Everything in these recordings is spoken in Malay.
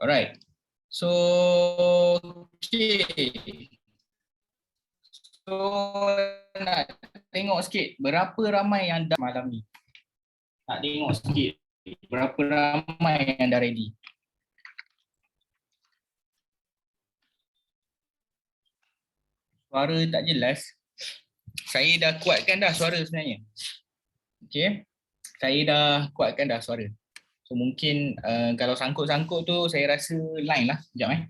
Alright. So, okay. So, nak tengok sikit berapa ramai yang dah malam ni. Nak tengok sikit berapa ramai yang dah ready. Suara tak jelas. Saya dah kuatkan dah suara sebenarnya. Okay. Saya dah kuatkan dah suara. So mungkin kalau sangkut-sangkut tu saya rasa line lah. Sekejap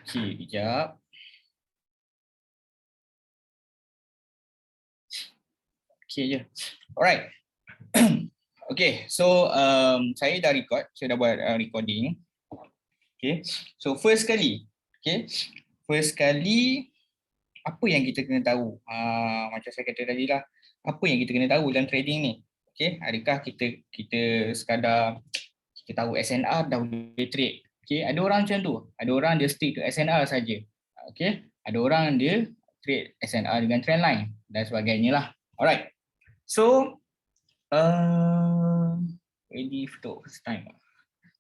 Okay, kejap. Okay je. Alright. Okay, so saya dah record. Saya dah buat recording. Okay, so first kali. Okay, first kali apa yang kita kena tahu? Macam saya kata tadi lah. Apa yang kita kena tahu dalam trading ni? Okay, adakah kita sekadar kita tahu SNR dah boleh trade? Okay, ada orang macam tu. Ada orang dia stick to SNR saja. Okay, ada orang dia trade SNR dengan trendline dan sebagainya lah. Alright. So, ready for first time.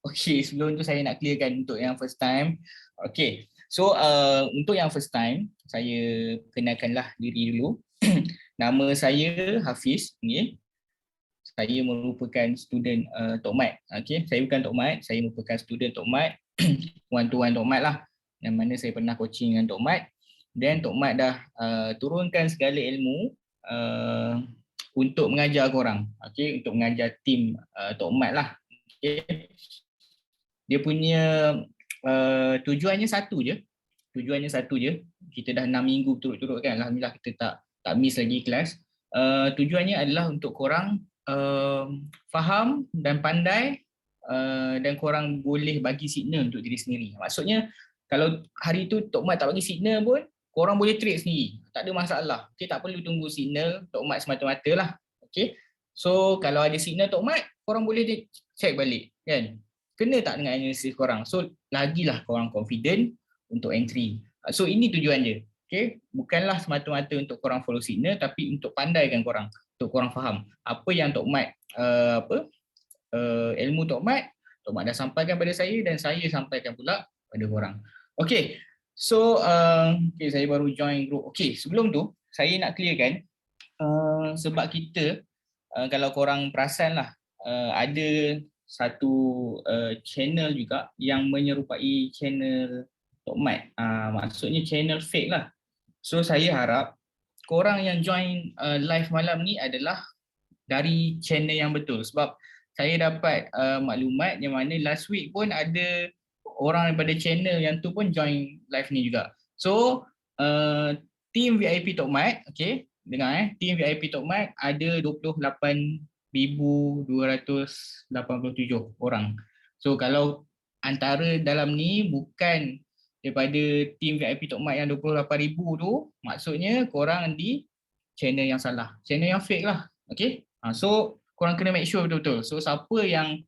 Okay, sebelum tu saya nak clearkan untuk yang first time. Okay, so untuk yang first time, saya kenalkanlah diri dulu. Nama saya Hafiz. Okay. Saya merupakan student Tok Mat. Okay, saya bukan Tok Mat, saya merupakan student Tok Mat. One-to-one Tok Mat lah. Yang mana saya pernah coaching dengan Tok Mat. Dan Tok Mat dah turunkan segala ilmu untuk mengajar korang. Okay, untuk mengajar tim Tok Mat lah. Okay. Dia punya tujuannya satu je. Tujuannya satu je. Kita dah 6 minggu turut-turut kan. Alhamdulillah kita tak miss lagi kelas. Tujuannya adalah untuk korang faham dan pandai dan korang boleh bagi signal untuk diri sendiri. Maksudnya kalau hari tu Tok Mat tak bagi signal pun, korang boleh trade sendiri. Tak ada masalah. Okay, tak perlu tunggu signal Tok Mat semata-mata lah. Okay. So kalau ada signal Tok Mat, korang boleh check balik kan. Kena tak dengan analisis korang. So lagilah korang confident untuk entry. So ini tujuan dia. Okay. Bukanlah semata-mata untuk korang follow signal, tapi untuk pandaikan korang. Untuk korang faham apa yang Tok Mat ilmu Tok Mat dah sampaikan pada saya dan saya sampaikan pula pada korang. Okay, so okay, saya baru join group. Okay, sebelum tu saya nak clearkan sebab kita kalau korang perasan lah ada satu channel juga yang menyerupai channel Tok Mat. Maksudnya channel fake lah. So saya harap korang yang join live malam ni adalah dari channel yang betul. Sebab saya dapat maklumat yang mana last week pun ada orang daripada channel yang tu pun join live ni juga. So team VIP Tok Mat, okay, dengar team VIP Tok Mat ada 28,287 orang. So kalau antara dalam ni bukan daripada team VIP Tok Mat yang 28,000 tu, maksudnya korang di channel yang salah, channel yang fake lah. Okay, so korang kena make sure betul-betul. So siapa yang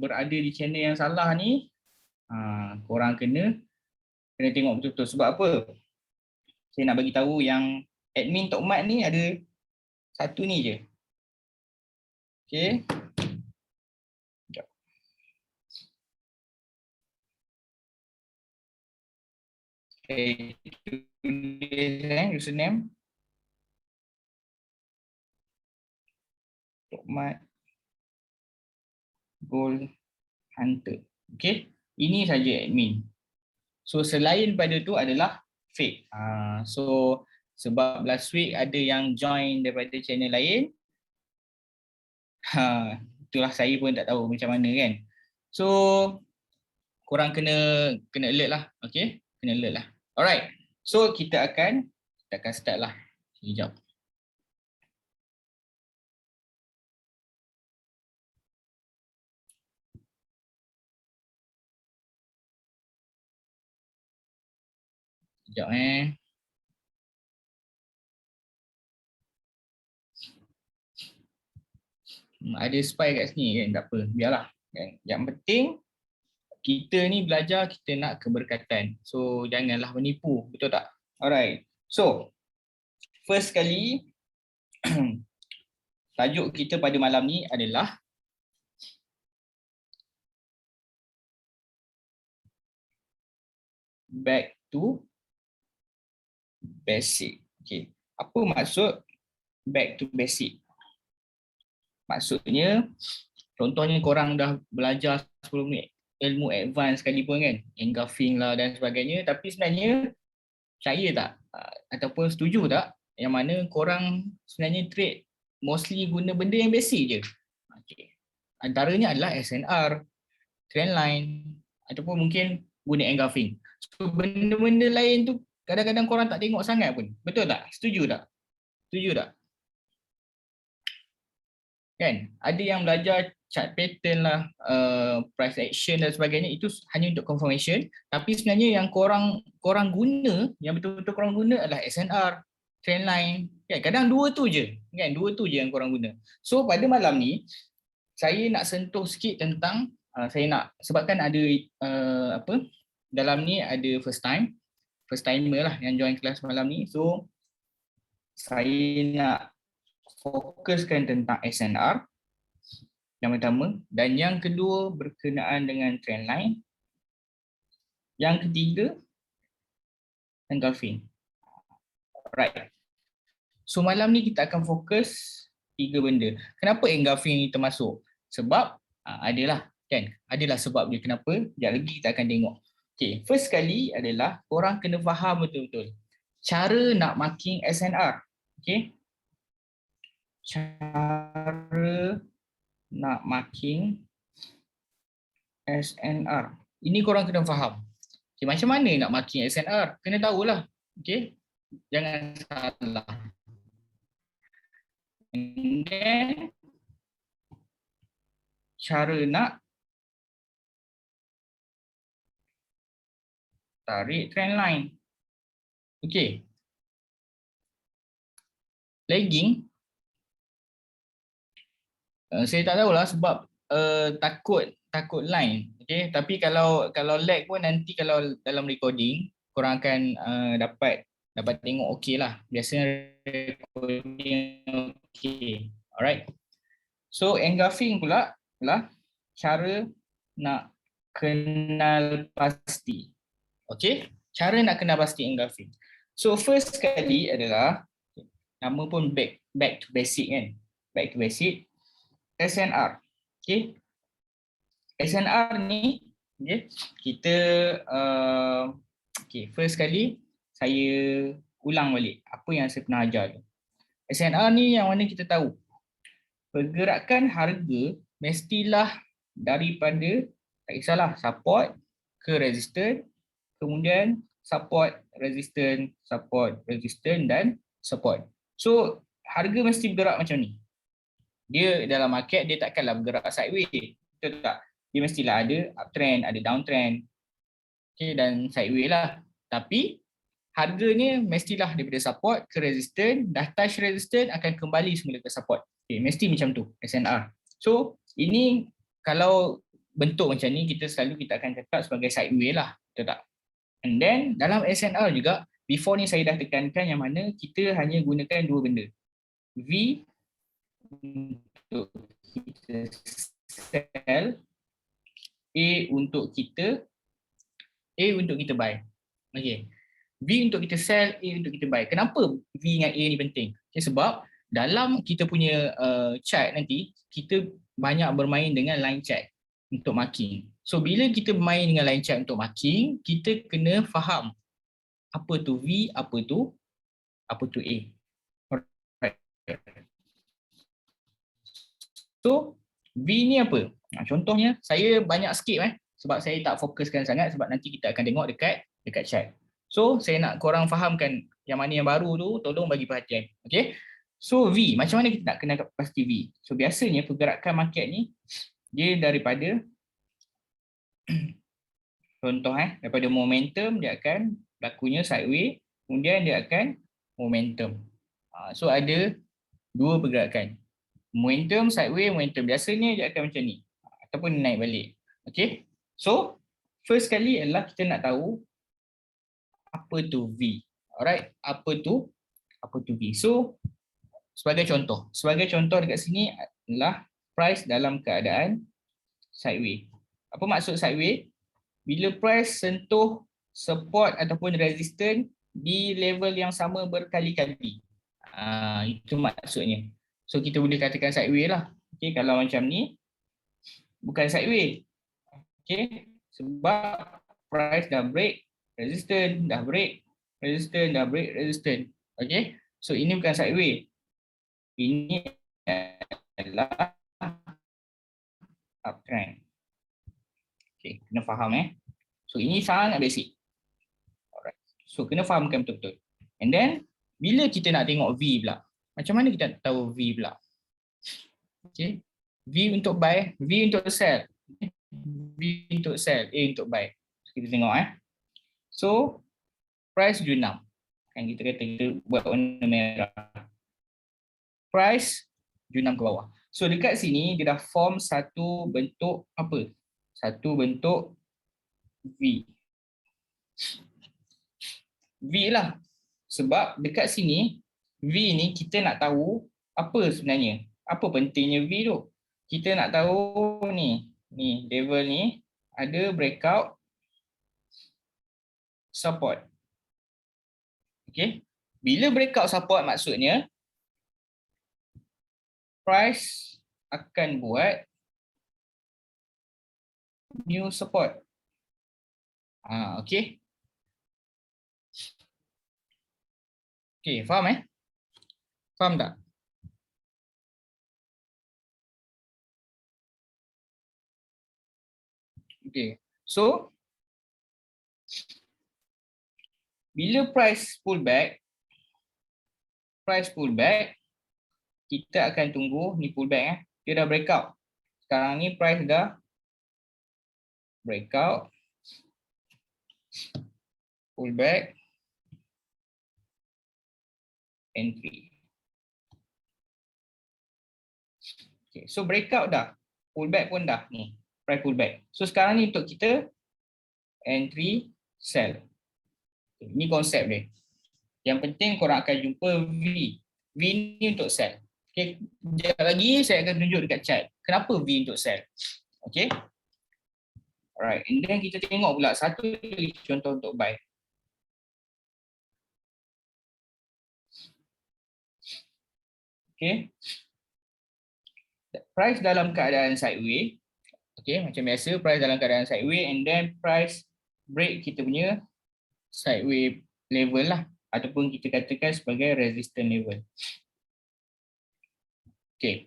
berada di channel yang salah ni, korang kena tengok betul-betul. Sebab apa? Saya nak bagi tahu yang admin Tok Mat ni ada satu ni je. Okay. Okay, tulis username Tok Mat Gold Hunter. Okay, ini saja admin. So selain pada tu adalah fake. So sebab last week ada yang join daripada channel lain, itulah saya pun tak tahu macam mana kan. So korang kena alert lah. Okay, kena alert lah. Alright, so kita akan start lah. Sekejap. Sekejap ada spy kat sini kan, tak apa, biarlah kan. Yang penting kita ni belajar, kita nak keberkatan. So janganlah menipu, betul tak? Alright. So first kali tajuk kita pada malam ni adalah back to basic. Okay. Apa maksud back to basic? Maksudnya, contohnya korang dah belajar sebelum ni ilmu advance sekalipun kan, engulfing lah dan sebagainya, tapi sebenarnya percaya tak ataupun setuju tak yang mana korang sebenarnya trade mostly guna benda yang basic je. Okay. Antaranya adalah SNR, trendline ataupun mungkin guna engulfing. So benda-benda lain tu kadang-kadang korang tak tengok sangat pun. Betul tak? Setuju tak? Setuju tak? Kan? Ada yang belajar chart pattern lah, price action dan sebagainya, itu hanya untuk confirmation, tapi sebenarnya yang korang guna, yang betul-betul korang guna adalah SNR, trendline. Kan? Kadang dua tu je, kan? Dua tu je yang korang guna. So pada malam ni saya nak sentuh sikit tentang saya nak, sebabkan ada dalam ni ada first timer lah yang join kelas malam ni. So saya nak fokuskan tentang SNR yang pertama, dan yang kedua berkenaan dengan trendline, yang ketiga engulfing. Alright. So malam ni kita akan fokus 3 benda. Kenapa engulfing ni termasuk? Sebab adalah sebab dia kenapa. Sekejap lagi kita akan tengok. Okay, first kali adalah korang kena faham betul-betul cara nak marking SNR. Okay, cara nak marking SNR. Ini korang kena faham. Okay, macam mana nak marking SNR? Kena tahulah. Okay, jangan salah. And then cara nak tarik trendline. Okay. Lagging. Saya tak tahulah sebab takut line. Okay. Tapi kalau lag pun nanti kalau dalam recording korang akan dapat tengok okey lah. Biasanya recording okey. Alright. So engulfing pula adalah cara nak kenal pasti. Okey, cara nak kenal pasti engulfing. So first kali adalah nama pun back to basic kan. Back to basic, SNR. Okey. SNR ni okay, kita first kali saya ulang balik apa yang saya pernah ajar tu. SNR ni yang mana kita tahu pergerakan harga mestilah daripada, tak kisahlah, support ke resistance, kemudian support, resistance, dan support. So harga mesti bergerak macam ni. Dia dalam market dia takkanlah bergerak sideways. Betul tak? Dia mestilah ada uptrend, ada downtrend. Okay, dan sideways lah. Tapi harganya mestilah daripada support ke resistance, dah touch resistance akan kembali semula ke support. Okay, mesti macam tu SNR. So ini kalau bentuk macam ni kita akan tetap sebagai sideways lah. Betul tak? And then dalam SNR juga, before ni saya dah tekankan yang mana kita hanya gunakan dua benda. V untuk kita sell, A untuk kita buy. Okay. V untuk kita sell, A untuk kita buy. Kenapa V dengan A ni penting? Okay, sebab dalam kita punya chart nanti, kita banyak bermain dengan line chart untuk marking. So bila kita bermain dengan line chart untuk marking, kita kena faham apa tu V, apa tu A. Alright. So V ni apa? Contohnya saya banyak skip sebab saya tak fokuskan sangat sebab nanti kita akan tengok dekat chart. So saya nak korang fahamkan yang mana yang baru tu, tolong bagi perhatian. Okay. So V, macam mana kita nak kenal pasti V? So biasanya pergerakan market ni dia daripada contoh daripada momentum dia akan berlakunya sideways, kemudian dia akan momentum. So ada dua pergerakan. Momentum, sideways, momentum. Biasanya dia akan macam ni ataupun naik balik. Okay. So first kali adalah kita nak tahu apa tu V. Alright, apa tu apa tu V. So sebagai contoh dekat sini adalah price dalam keadaan sideways. Apa maksud sideways? Bila price sentuh support ataupun resistance di level yang sama berkali-kali. Itu maksudnya. So kita boleh katakan sideways lah. Okay, kalau macam ni bukan sideways. Okay, sebab price dah break resistance, dah break resistance, dah break resistance. Okay, so ini bukan sideways. Ini adalah uptrend. Okay, kena faham So ini sangat basic. Alright. So kena fahamkan betul-betul. And then bila kita nak tengok V pula, macam mana kita tahu V pula? Okay, V untuk buy, V untuk sell, V untuk sell, A untuk buy. Kita tengok So price Jun 6. Kan kita kata kita buat warna merah. Price Jun 6 ke bawah. So dekat sini dia dah form satu bentuk apa? Satu bentuk V. V lah. Sebab dekat sini V ni kita nak tahu apa sebenarnya. Apa pentingnya V tu? Kita nak tahu ni level ni ada breakout support. Okay. Bila breakout support maksudnya price akan buat new support. Okay. Okay, faham Faham tak? Okay. So bila price pull back, kita akan tunggu ni pullback dia dah breakout. Sekarang ni price dah breakout, pullback, entry. Okay, so breakout dah, pullback pun dah ni, price pullback. So sekarang ni untuk kita entry, sell. Okay, ini konsep dia. Yang penting korang akan jumpa V. V ni untuk sell. Okay, sekejap lagi saya akan tunjuk dekat chart. Kenapa V untuk sell? Okay. Alright, and then kita tengok pula satu lagi contoh untuk buy. Okay. Price dalam keadaan sideways. Okay, macam biasa price dalam keadaan sideways and then price break kita punya sideways level lah. Ataupun kita katakan sebagai resistance level. Okay.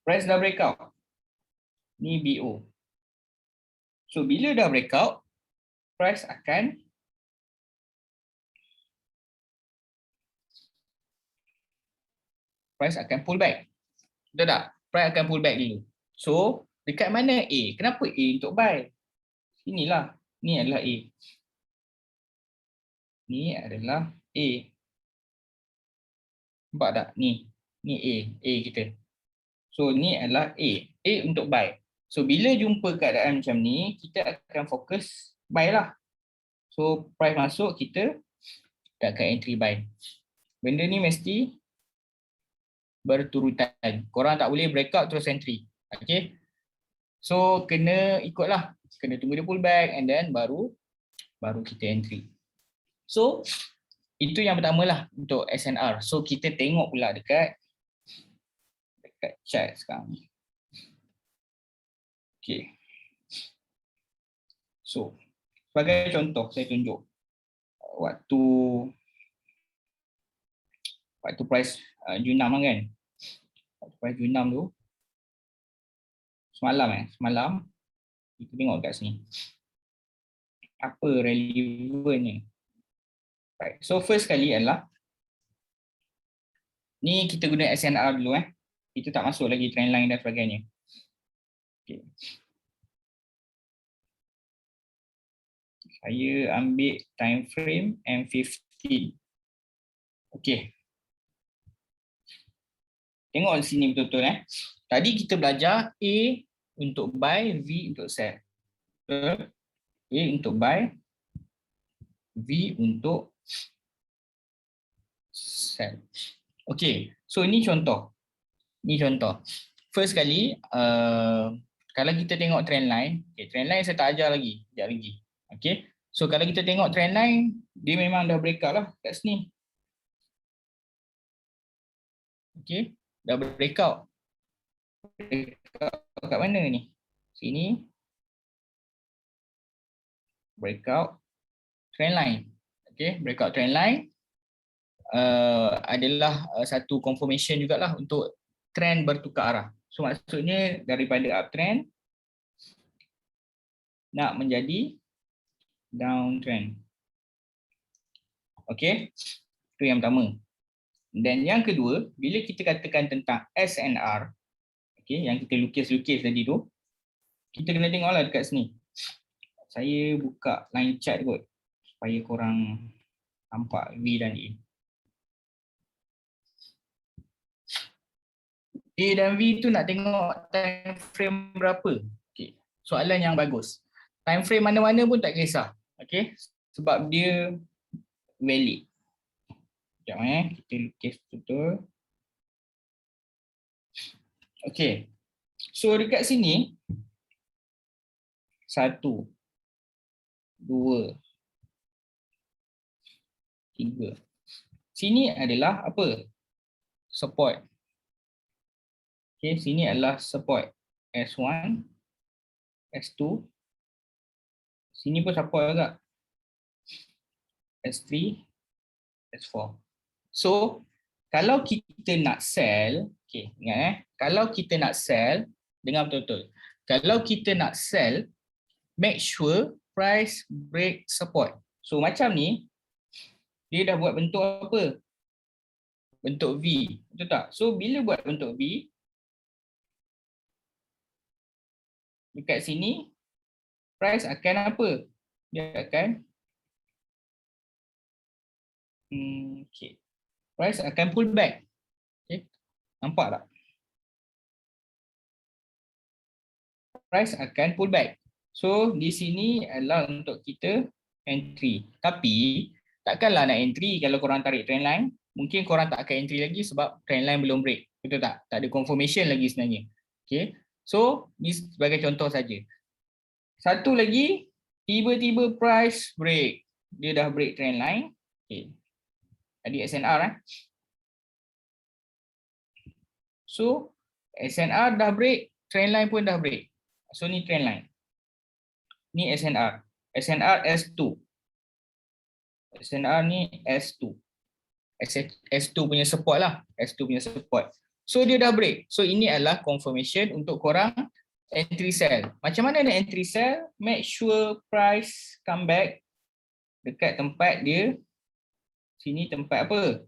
Price dah breakout. Ni BO. So bila dah breakout, price akan pull back. Betul tak? Price akan pull back dulu. So dekat mana A? Kenapa A untuk buy? Inilah. Ni adalah A. Ni adalah A. Nampak tak? Ni A. A kita. So ni adalah A. A untuk buy. So bila jumpa keadaan macam ni, kita akan fokus buy lah. So price masuk, kita akan entry buy. Benda ni mesti berturutan. Korang tak boleh breakout terus entry. Okay. So kena ikutlah. Kena tunggu dia pull back and then baru kita entry. So itu yang pertama lah untuk SNR. So kita tengok pula dekat chart sekarang ni. Okay. So sebagai contoh saya tunjuk waktu price Jun 6 kan. Waktu price Jun 6 tu semalam kita tengok kat sini. Apa relevannya? Right. So first kali adalah ni kita guna SNR dulu Kita tak masuk lagi trendline dan sebagainya. Okay. Saya ambil time frame M15. Okey. Tengok di sini betul-betul Tadi kita belajar A untuk buy, V untuk sell. Betul? A untuk buy, V untuk sell. sell. Okay, so ini contoh. Ini contoh. First kali, kalau kita tengok trend line, okay, trend line saya tak ajar lagi, sekejap lagi. Okay, so kalau kita tengok trend line, dia memang dah breakout lah kat sini. Okay, dah breakout. Breakout kat mana ni? Sini. Breakout trend line. Okay, breakout trend line adalah satu confirmation jugalah untuk trend bertukar arah. So maksudnya daripada uptrend nak menjadi downtrend. Okay, itu yang pertama. Dan yang kedua, bila kita katakan tentang SNR, okay, yang kita lukis-lukis tadi tu, kita kena tengoklah dekat sini. Saya buka line chart kot supaya korang nampak V dan A. A dan V tu nak tengok time frame berapa. Okay, soalan yang bagus. Time frame mana-mana pun tak kisah. Okay, sebab dia valid. Sekejap kita lukis betul. Okay, so dekat sini 1, 2, 3. Sini adalah apa? Support. Okay, sini adalah support. S1, S2. Sini pun support juga. S3, S4. So, kalau kita nak sell, okay, ingat kalau kita nak sell, dengar betul-betul. Kalau kita nak sell, make sure price break support. So, macam ni, dia dah buat bentuk apa? Bentuk V, betul tak? So, bila buat bentuk V, dekat sini, price akan apa? Dia akan okay. Price akan pull back. Okay. Nampak tak? Price akan pull back. So di sini adalah untuk kita entry. Tapi takkanlah nak entry kalau korang tarik trend line. Mungkin korang tak akan entry lagi sebab trend line belum break. Betul tak? Tak ada confirmation lagi sebenarnya. Okay. So ni sebagai contoh saja. Satu lagi, tiba-tiba price break. Dia dah break trend line. Okay. Tadi SNR So SNR dah break, trend line pun dah break. So ni trend line. Ni SNR. SNR S2. SNR ni S2. S2 punya support lah. S2 punya support. So dia dah break. So ini adalah confirmation untuk korang entry sell. Macam mana nak entry sell? Make sure price come back dekat tempat dia. Sini tempat apa?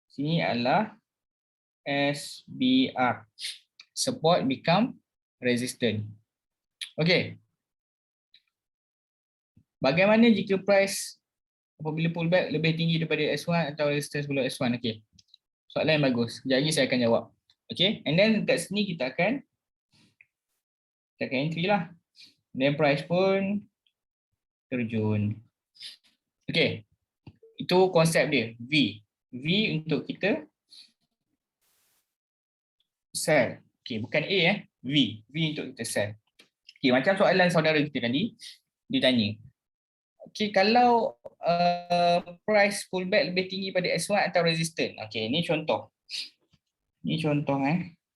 Sini adalah SBR. Support become resistant. Okay. Bagaimana jika price apabila pullback lebih tinggi daripada S1 atau resistance below S1? Okay. Soalan yang bagus. Sekejap lagi saya akan jawab. Okay. And then kat sini kita akan entry lah. Then price pun terjun. Okay. Itu konsep dia. V. V untuk kita sell. Okay. Bukan A V. V untuk kita sell. Okay. Macam soalan saudara kita tadi. Dia tanya. Okay. Kalau price pullback lebih tinggi pada S1 atau resistant. Okay. Ini contoh. Ini contoh.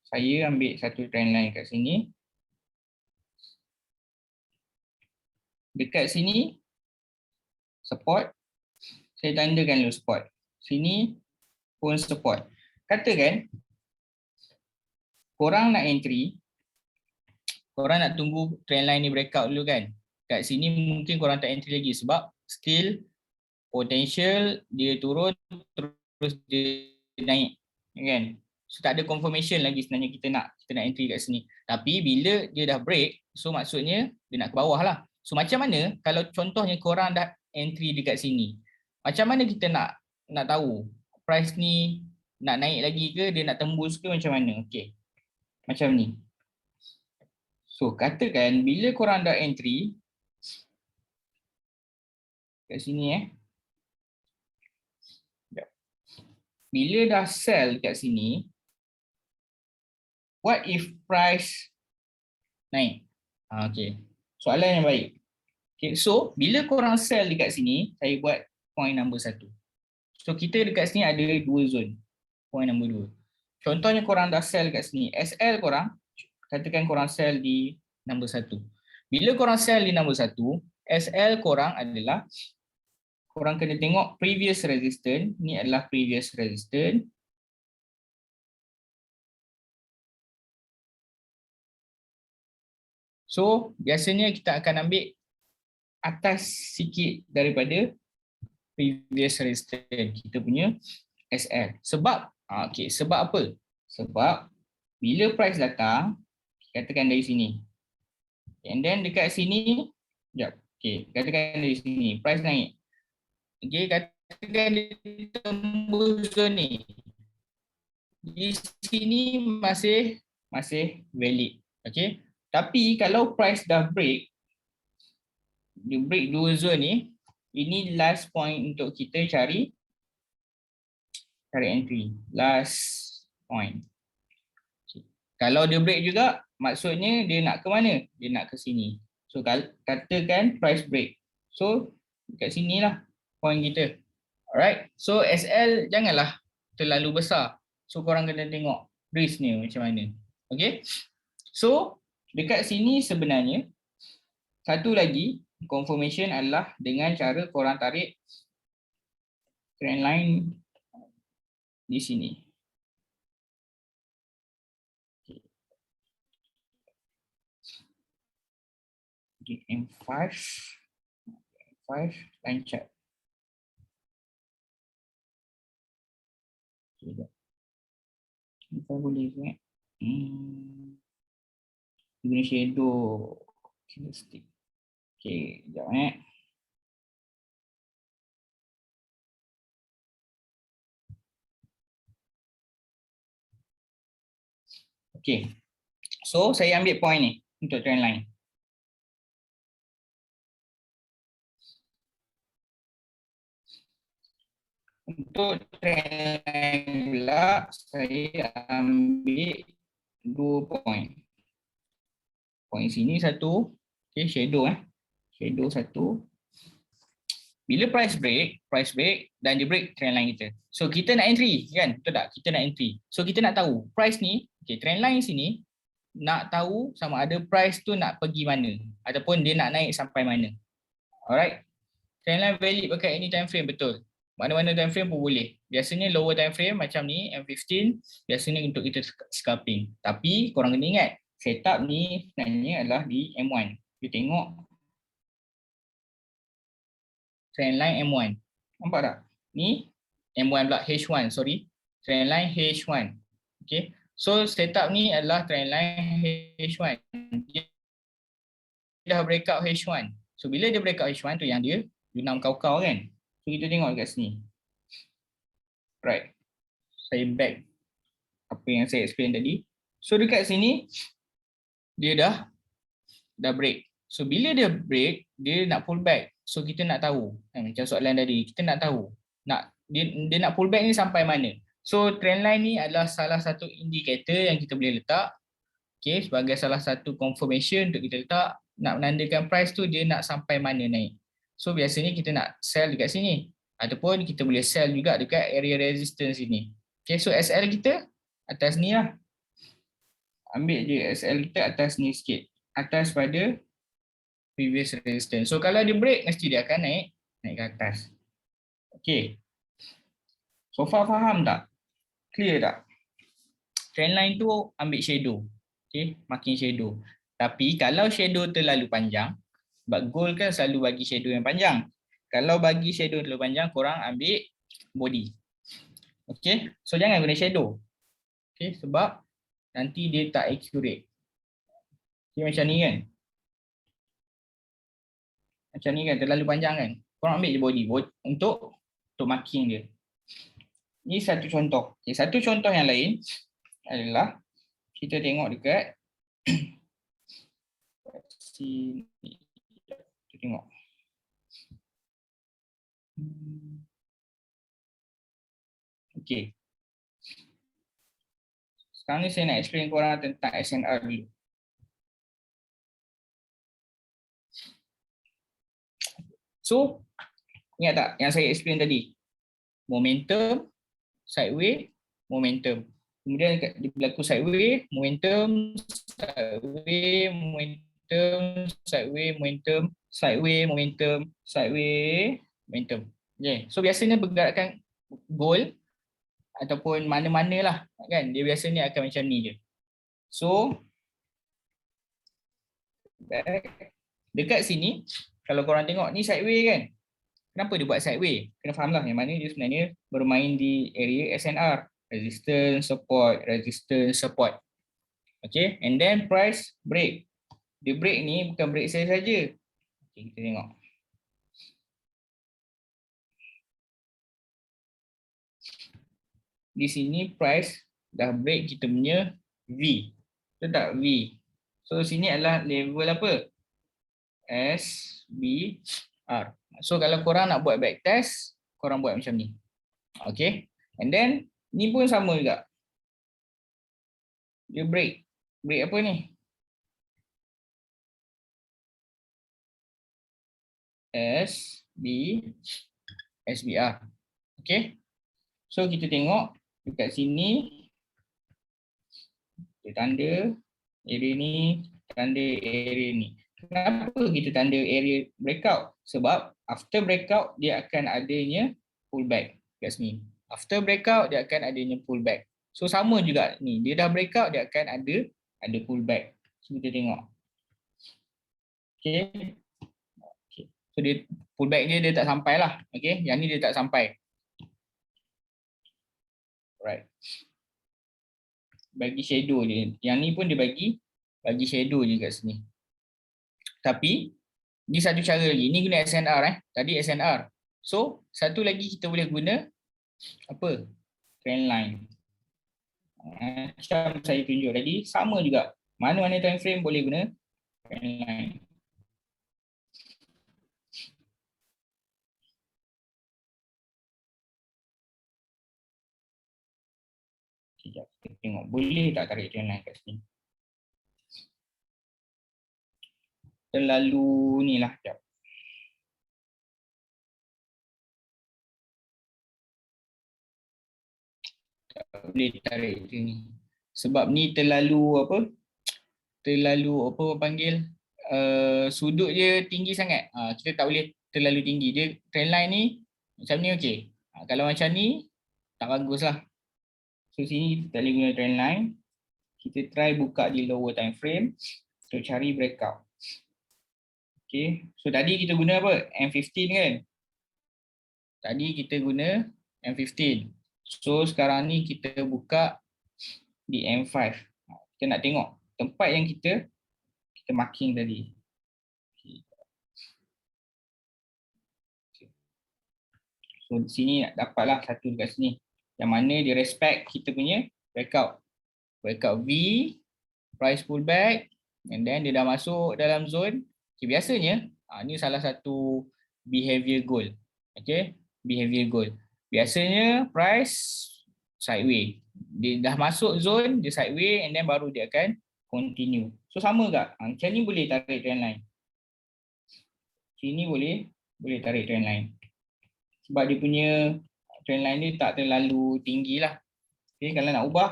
Saya ambil satu trend line kat sini. Dekat sini support. Saya tandakan dulu support. Sini pun support. Katakan korang nak entry, korang nak tunggu trend line ni breakout dulu kan. Kat sini mungkin korang tak entry lagi sebab still potential dia turun terus dia naik kan. So tak ada confirmation lagi sebenarnya kita nak entry kat sini. Tapi bila dia dah break, so maksudnya dia nak ke bawah lah. So macam mana kalau contohnya korang dah entry dekat sini? Macam mana kita nak tahu price ni nak naik lagi ke, dia nak tembus ke macam mana? Okey. Macam ni. So katakan bila korang dah entry kat sini bila dah sell kat sini, what if price naik? Okay. Soalan yang baik. Okay, so bila korang sell dekat sini, saya buat point number 1. So kita dekat sini ada 2 zone. Point number 2. Contohnya korang dah sell kat sini. SL korang, katakan korang sell di number 1. Bila korang sell di number 1, SL korang adalah, korang kena tengok previous resistance. Ni adalah previous resistance. So biasanya kita akan ambil atas sikit daripada previous resistance kita punya SL. Sebab sebab apa? Sebab bila price datang, katakan dari sini, and then dekat sini, katakan dari sini price naik. Katakan dia tembus zone ni. Di sini masih valid. Tapi kalau price dah break, dia break 2 zone ni, ini last point untuk kita cari entry. Last point. Kalau dia break juga, maksudnya dia nak ke mana? Dia nak ke sini. So katakan price break. So dekat sinilah point kita. Alright. So SL janganlah terlalu besar. So korang kena tengok risk ni macam mana. Okay. So dekat sini sebenarnya satu lagi confirmation adalah dengan cara korang tarik trend line di sini. Okay, M5 line chart. Kita boleh tengok. Guna shadow candlestick. Okay, sekejap . Okay, so saya ambil point ni untuk trend line. Untuk trend line pula, saya ambil 2 point. Point sini satu, okay, shadow shadow satu. Bila price break dan dia break trend line kita. So kita nak entry kan? Betul tak? Kita nak entry. So kita nak tahu price ni, okay, trend line sini nak tahu sama ada price tu nak pergi mana ataupun dia nak naik sampai mana. Alright. Trend line valid pakai any time frame, betul. Mana-mana time frame pun boleh. Biasanya lower time frame macam ni M15 biasanya untuk kita scalping. Tapi korang kena ingat setup ni sebenarnya adalah di M1. Kita tengok trend line M1. Nampak tak? Ni M1 pula H1, sorry. Trend line H1. Okay. So setup ni adalah trend line H1. Dia dah breakout H1. So bila dia breakout H1 tu yang dia junam kau-kau kan. So kita tengok dekat sini. Right. Saya back apa yang saya explain tadi. So dekat sini dia dah break. So bila dia break, dia nak pull back. So kita nak tahu, macam soalan tadi, kita nak tahu dia nak pull back ni sampai mana. So trend line ni adalah salah satu indikator yang kita boleh letak, okay, sebagai salah satu confirmation untuk kita letak nak menandakan price tu dia nak sampai mana naik. So biasanya kita nak sell dekat sini ataupun kita boleh sell juga dekat area resistance ini. Okay, so SL kita atas ni lah. Ambil je SL kita atas ni sikit, atas pada previous resistance. So kalau dia break mesti dia akan naik ke atas. Okay. So far faham tak? Clear tak? Trendline tu ambil shadow. Okay, marking shadow. Tapi kalau shadow terlalu panjang, sebab gold kan selalu bagi shadow yang panjang. Kalau bagi shadow terlalu panjang, korang ambil body. Okay, so jangan guna shadow. Okay, sebab nanti dia tak accurate. Okay, macam ni kan. Macam ni kan, terlalu panjang kan. Korang ambil je body untuk marking dia. Ini satu contoh. Okay, satu contoh yang lain adalah kita tengok dekat sini. Kita tengok. Okay. Sekarang ni saya nak explain korang tentang SNR dulu. So, ingat tak yang saya explain tadi? Momentum, sideway, momentum. Kemudian dia berlaku sideway, momentum, sideway, momentum, sideway, momentum, sideway, momentum, sideway, momentum. Okay. So biasanya pergerakan goal ataupun mana-mana lah kan, dia biasanya akan macam ni je. So dekat sini kalau korang tengok ni sideway kan, kenapa dia buat sideway? Kena faham lah yang mana dia sebenarnya bermain di area SNR, resistance, support, resistance, support. Okay, and then price break. Dia break ni bukan break sell saja. Okay, kita tengok. Di sini price dah break kita punya V. Betul tak? V. So sini adalah level apa? S, B, R. So kalau korang nak buat back test, korang buat macam ni. Okay. And then ni pun sama juga. Dia break. Break apa ni? S, B, SBR. Okay. So kita tengok dekat sini. Kita tanda area ni, tanda area ni. Kenapa kita tanda area breakout? Sebab after breakout dia akan adanya pullback kat sini. After breakout dia akan adanya pullback. So sama juga ni, dia dah breakout dia akan ada pullback. So kita tengok. Okay. So dia pullback dia tak sampai lah. Okay. Yang ni dia tak sampai. Alright. Bagi shadow je. Yang ni pun dia bagi shadow je kat sini. Tapi ni satu cara lagi. Ni guna SNR Tadi SNR. So satu lagi kita boleh guna apa? Trend line. Macam saya tunjuk tadi, sama juga. Mana-mana time frame boleh guna trend line. Sekejap, kita tengok boleh tak tarik trend line kat sini. Terlalu ni lah. Sekejap. Tak boleh tarik sini. Sebab ni terlalu apa? Terlalu apa panggil? Sudut dia tinggi sangat. Kita tak boleh terlalu tinggi. Dia trend line ni macam ni okey. Kalau macam ni tak bagus lah. So sini kita boleh guna trend line. Kita try buka di lower time frame untuk cari breakout. Okay. So tadi kita guna apa? M15 kan? Tadi kita guna M15. So sekarang ni kita buka di M5. Kita nak tengok tempat yang kita marking tadi. So di sini dapatlah satu dekat sini. Yang mana dia respect kita punya breakout. Breakout V, price pullback, and then dia dah masuk dalam zone. Okay, biasanya ni salah satu behavior goal. Okay, behavior goal. Biasanya price sideway. Dia dah masuk zone, dia sideway, and then baru dia akan continue. So sama tak? Macam ni boleh tarik trend line. Sini boleh tarik trend line. Sebab dia punya trend line dia tak terlalu tinggi lah. Okay, kalau nak ubah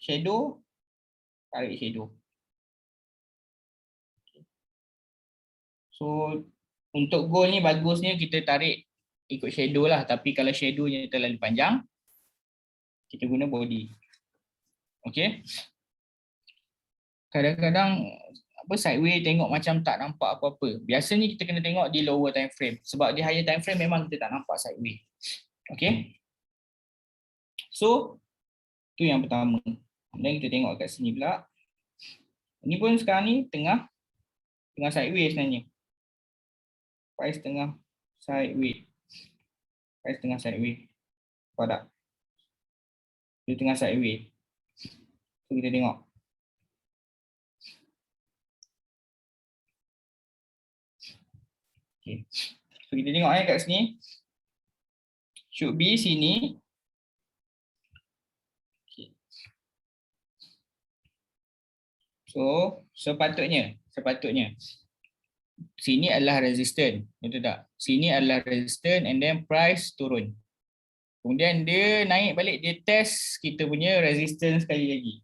shadow, tarik shadow. So untuk goal ni bagusnya kita tarik ikut shadow lah. Tapi kalau shadownya terlalu panjang, kita guna body. Okay. Kadang-kadang sideway tengok macam tak nampak apa-apa. Biasanya kita kena tengok di lower time frame. Sebab di higher time frame memang kita tak nampak sideway. Okay. So tu yang pertama. Dan kita tengok kat sini pula. Ini pun sekarang ni tengah sideway sebenarnya. Price tengah sideway. Price tengah sideway. Nampak tak? Dia tengah sideway. So kita tengok. Okay. So kita tengok kat sini. Should be sini. Okay. So sepatutnya sini adalah resistant, betul tak? Sini adalah resistant and then price turun. Kemudian dia naik balik, dia test kita punya resistance sekali lagi.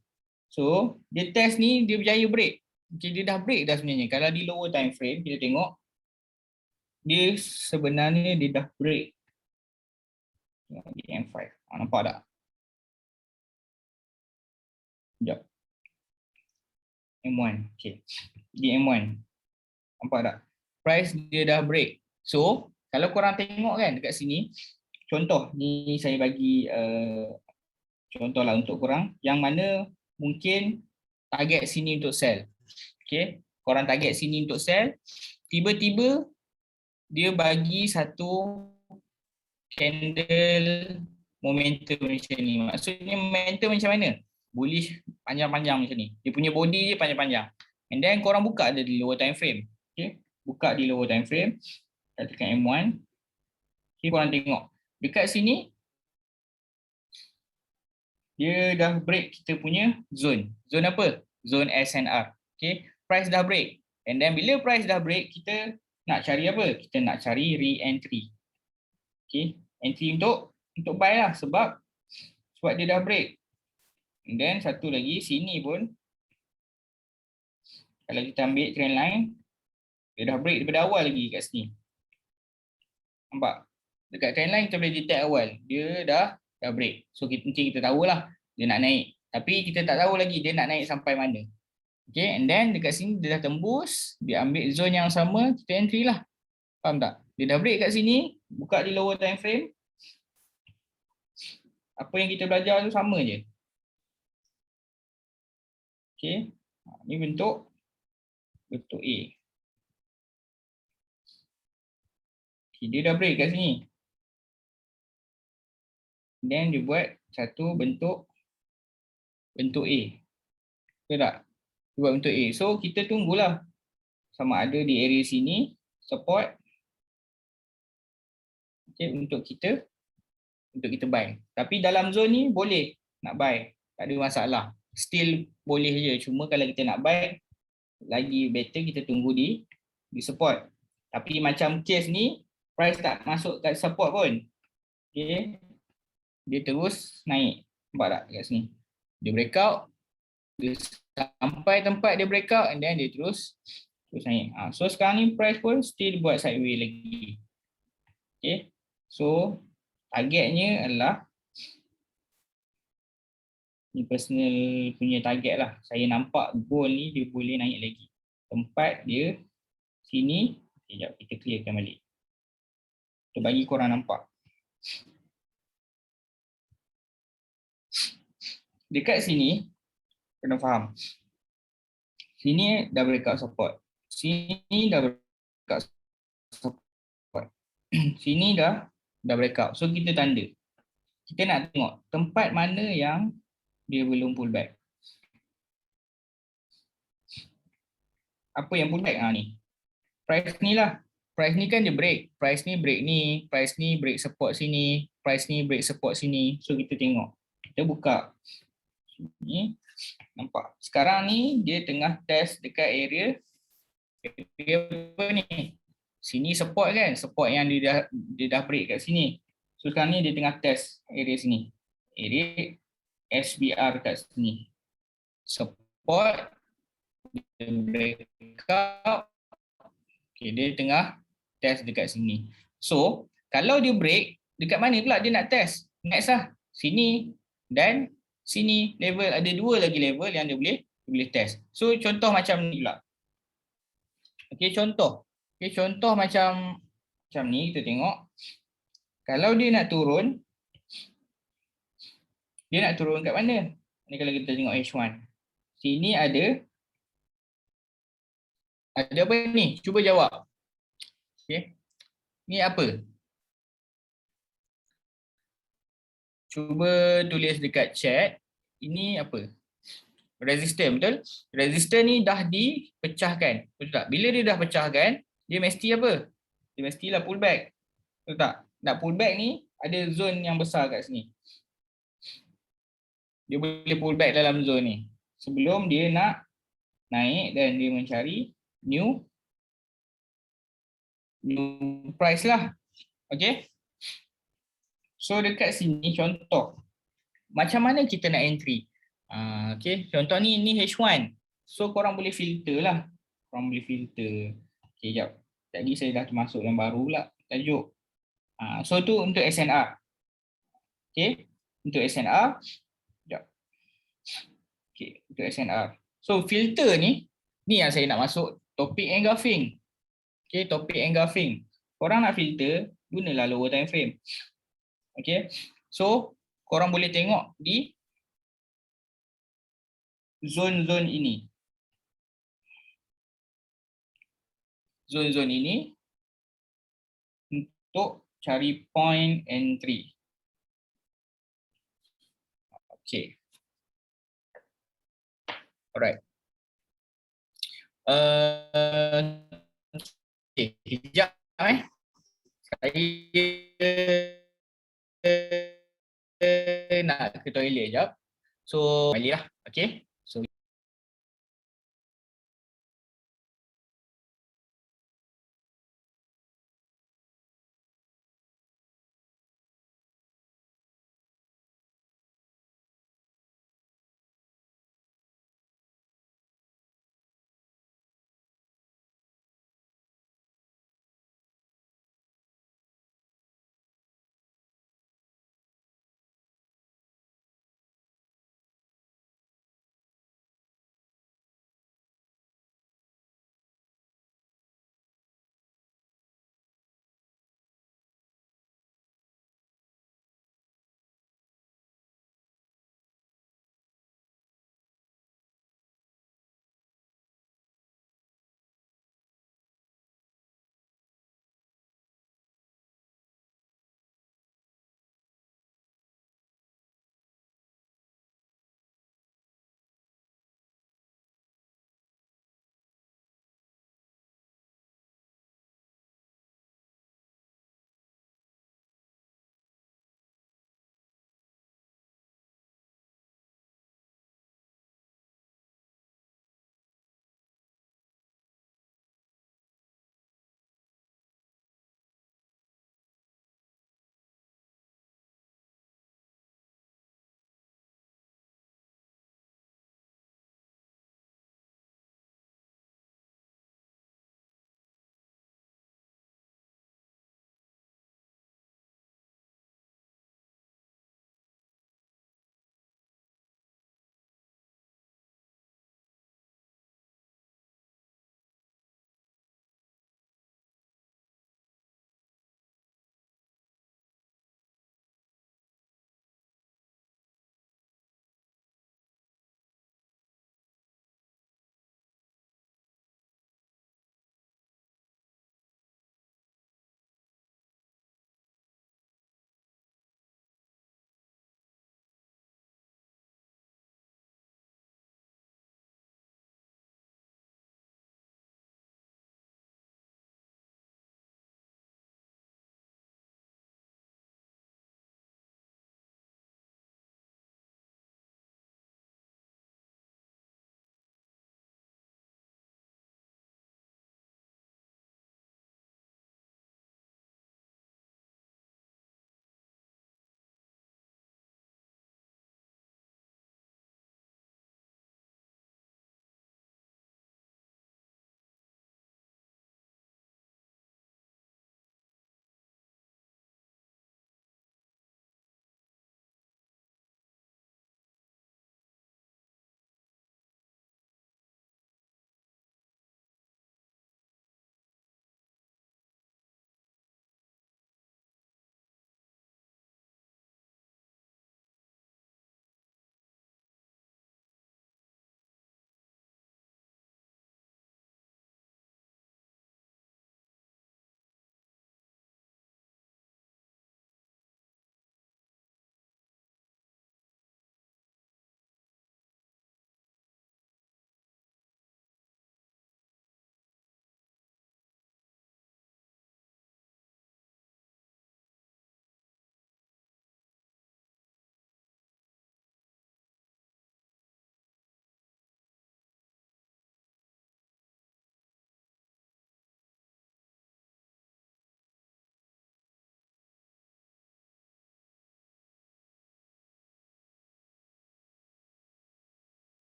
So dia test ni, dia berjaya break. Okay, dia dah break dah sebenarnya. Kalau di lower time frame kita tengok, dia sebenarnya dia dah break di M5. Nampak tak? Sekejap. M1. Okay. Di M1. Nampak tak? Price dia dah break. So, kalau korang tengok kan dekat sini, contoh ni saya bagi contoh lah untuk korang yang mana mungkin target sini untuk sell. Okay. Korang target sini untuk sell, tiba-tiba dia bagi satu candle momentum macam ni. Maksudnya momentum macam mana? Bullish panjang-panjang macam ni. Dia punya body dia panjang-panjang. And then korang buka dia di lower time frame. Okay. Buka di lower time frame. Kita tekan M1. Okay, korang tengok. Dekat sini dia dah break kita punya zone. Zone apa? Zone SNR. Okay. Price dah break. And then bila price dah break, kita nak cari apa? Kita nak cari re-entry. Okay. Entry untuk buy lah sebab dia dah break. And then satu lagi sini pun kalau kita ambil trend line, dia dah break daripada awal lagi kat sini. Nampak? Dekat trend line kita boleh detect awal, dia dah break. So kita tahulah dia nak naik. Tapi kita tak tahu lagi dia nak naik sampai mana. Okay, and then dekat sini dia dah tembus, dia ambil zone yang sama, kita entry lah. Faham tak? Dia dah break kat sini, buka di lower time frame. Apa yang kita belajar tu sama je. Okay, ni bentuk A. Okay, dia dah break kat sini. Then dia buat satu bentuk A. Betul tak? Dia buat bentuk A. So kita tunggulah sama ada di area sini support. Okay, untuk kita buy. Tapi dalam zone ni boleh nak buy. Tak ada masalah. Still boleh je. Cuma kalau kita nak buy, lagi better kita tunggu di support. Tapi macam case ni, price tak masuk kat support pun. Okay. Dia terus naik. Nampak tak kat sini? Dia breakout. Dia sampai tempat dia breakout and then dia terus naik. So sekarang ni price pun still buat sideways lagi. Okay. So targetnya adalah ni personal punya target lah. Saya nampak gold ni dia boleh naik lagi. Tempat dia sini. Sekejap kita clearkan balik. Untuk bagi korang nampak. Dekat sini kena faham. Sini dah breakout support. Sini dah breakout support. Sini dah breakout. So kita tanda. Kita nak tengok tempat mana yang dia belum pullback. Apa yang pullback ni? Price ni lah. Price ni kan dia break. Price ni break ni. Price ni break support sini. Price ni break support sini. So kita tengok. Kita buka. Ni nampak. Sekarang ni dia tengah test dekat area apa ni? Sini support kan? Support yang dia dah break kat sini. So sekarang ni dia tengah test area sini. Area SBR kat sini. Support dia breakout. Okay, dia tengah test dekat sini. So, kalau dia break, dekat mana pula dia nak test? Next lah. Sini dan sini level. Ada dua lagi level yang dia boleh test. So, contoh macam ni pula. Okay, contoh. Okay, contoh macam ni kita tengok. Kalau dia nak turun kat mana? Ni kalau kita tengok H1. Sini ada apa ni? Cuba jawab. Okay. Ni apa? Cuba tulis dekat chat. Ini apa? Resistor, betul? Resistor ni dah dipecahkan. Betul tak? Bila dia dah pecahkan, dia mesti apa? Dia mestilah pullback. Betul tak? Nak pullback ni, ada zone yang besar kat sini. Dia boleh pullback dalam zone ni. Sebelum dia nak naik dan dia mencari new price lah. Okay. So dekat sini contoh macam mana kita nak entry. Okay, contoh ni H1. So korang boleh filter lah. Korang boleh filter. Okay, jap. Tadi saya dah termasuk yang baru pula tajuk. So tu untuk SNR. Okay, untuk SNR. Jap. Okay, untuk SNR. So filter ni yang saya nak masuk topik engulfing. Okay, topik engulfing. Korang nak filter, gunalah lower time frame. Okay, so korang boleh tengok di zone-zone ini. Zone-zone ini untuk cari point entry. Okay. Alright. Okay, sekejap saya nak ke toilet sekejap. So, balik lah. Okay. So,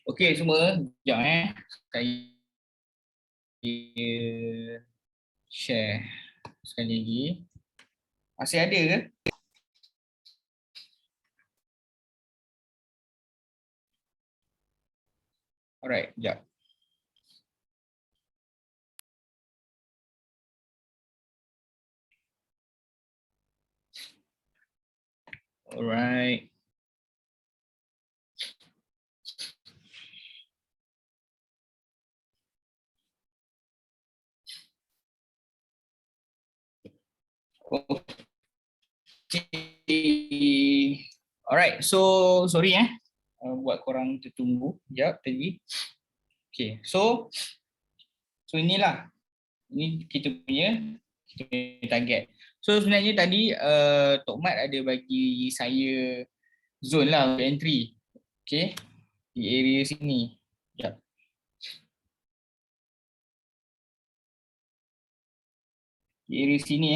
Okey semua, sekejap saya share sekali lagi. Masih ada ke? Alright, sekejap. Alright. Okay. Alright, so sorry buat korang tertunggu. Sekejap tadi. Okay, so inilah. Ini kita punya target. So sebenarnya tadi Tok Mat ada bagi saya zone lah untuk entry. Okay, di area sini. Sekejap. Di area sini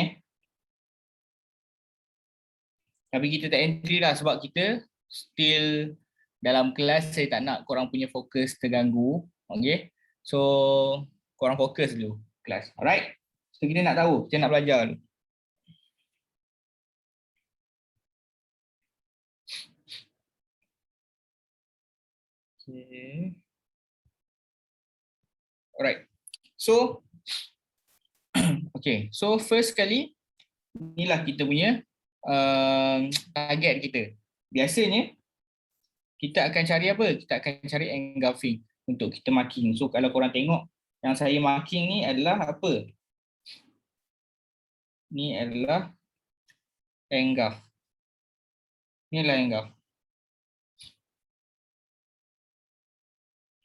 Tapi kita tak entry lah sebab kita still dalam kelas. Saya tak nak korang punya fokus terganggu. Okay, so korang fokus dulu kelas. Alright, so kita nak tahu, kita nak belajar dulu. Okay. Alright, so okay, so first kali inilah kita punya target kita. Biasanya kita akan cari apa? Kita akan cari engulfing untuk kita marking. So kalau korang tengok yang saya marking ni adalah apa? Ni adalah engulf. Ni adalah engulf.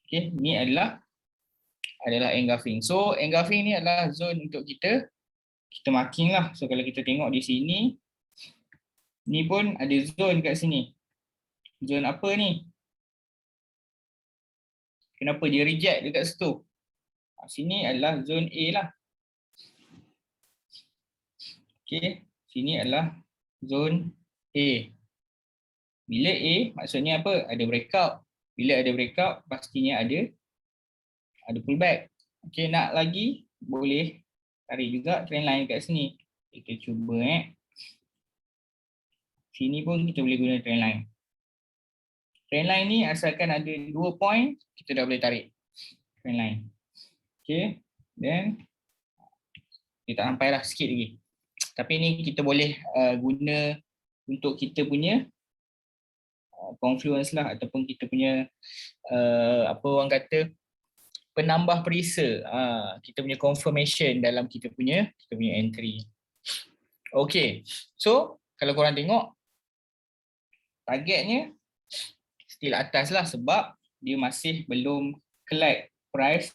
Okay, ni adalah engulfing. So engulfing ni adalah zone untuk kita marking lah. So kalau kita tengok di sini, ni pun ada zone kat sini. Zone apa ni? Kenapa dia reject dekat situ? Sini adalah zone A lah. Okay, sini adalah zone A. Bila A maksudnya apa? Ada breakout. Bila ada breakout pastinya ada pullback. Okay, nak lagi boleh tarik juga trend line kat sini. Kita cuba sini pun kita boleh guna trend line. Trend line ni asalkan ada 2 point, kita dah boleh tarik trend line. Okay, then kita tak sampai lah sikit lagi. Tapi ni kita boleh guna untuk kita punya confluence lah, ataupun kita punya apa orang kata, penambah perisa, kita punya confirmation dalam kita punya entry. Okay, so kalau korang tengok targetnya still atas lah sebab dia masih belum collect price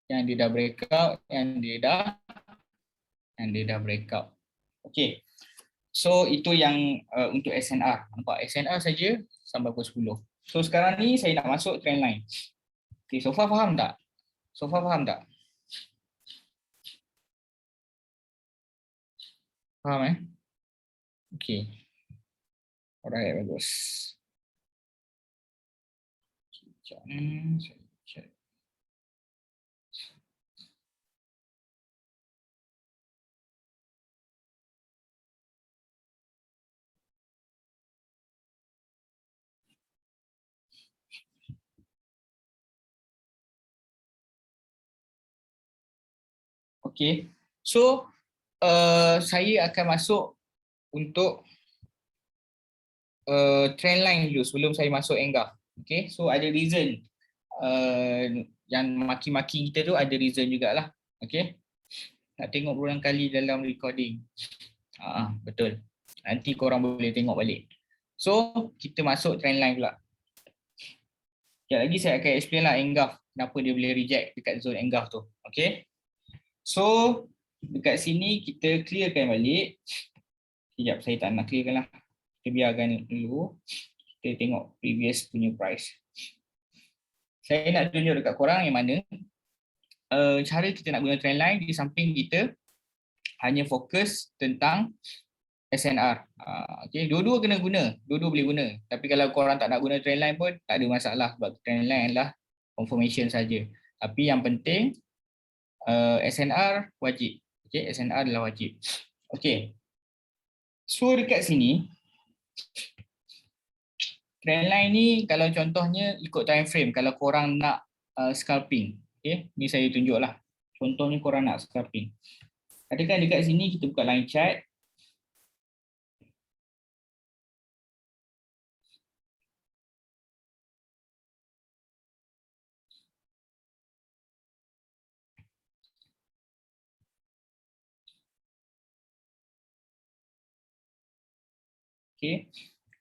yang dia dah breakout, yang dia dah breakout. Okay, so itu yang untuk SNR. Nampak SNR saja sampai pukul 10. So sekarang ni saya nak masuk trend line. Okay, so far faham tak? Faham Okay. Alright, bagus. Okay, so saya akan masuk untuk trend line dulu sebelum saya masuk engulf. Okay, so ada reason yang maki-maki kita tu, ada reason jugalah. Okay, nak tengok berulang kali dalam recording. Betul, nanti korang boleh tengok balik. So kita masuk trend line pula. Sekejap lagi saya akan explain lah engulf, kenapa dia boleh reject dekat zone engulf tu. Okay, so dekat sini kita clearkan balik. Sekejap, saya tak nak clearkan lah, kita biarkan dulu. Kita tengok previous punya price. Saya nak tunjuk dekat korang yang mana cara kita nak guna trend line di samping kita hanya fokus tentang SNR. Okay, dua-dua kena guna, dua-dua boleh guna. Tapi kalau korang tak nak guna trendline pun tak ada masalah sebab trendline adalah confirmation saja. Tapi yang penting SNR wajib. Okay, SNR adalah wajib. Okay, so dekat sini trendline ni kalau contohnya ikut time frame kalau korang nak scalping. Okay, ni saya tunjuklah. Contohnya korang nak scalping. Adakah dekat sini kita buka line chart. Okay,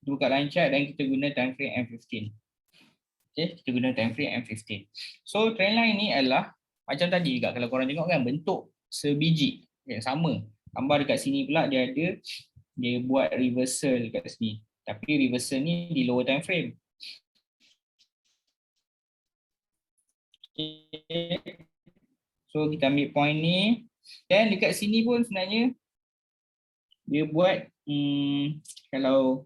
kita buka line chart dan kita guna time frame M15. Okay, kita guna time frame M15. So trendline ni adalah macam tadi juga kalau korang tengok kan bentuk sebiji yang sama. Gambar dekat sini pula dia ada dia buat reversal dekat sini. Tapi reversal ni di lower time frame. Okay. So kita ambil point ni dan dekat sini pun sebenarnya dia buat kalau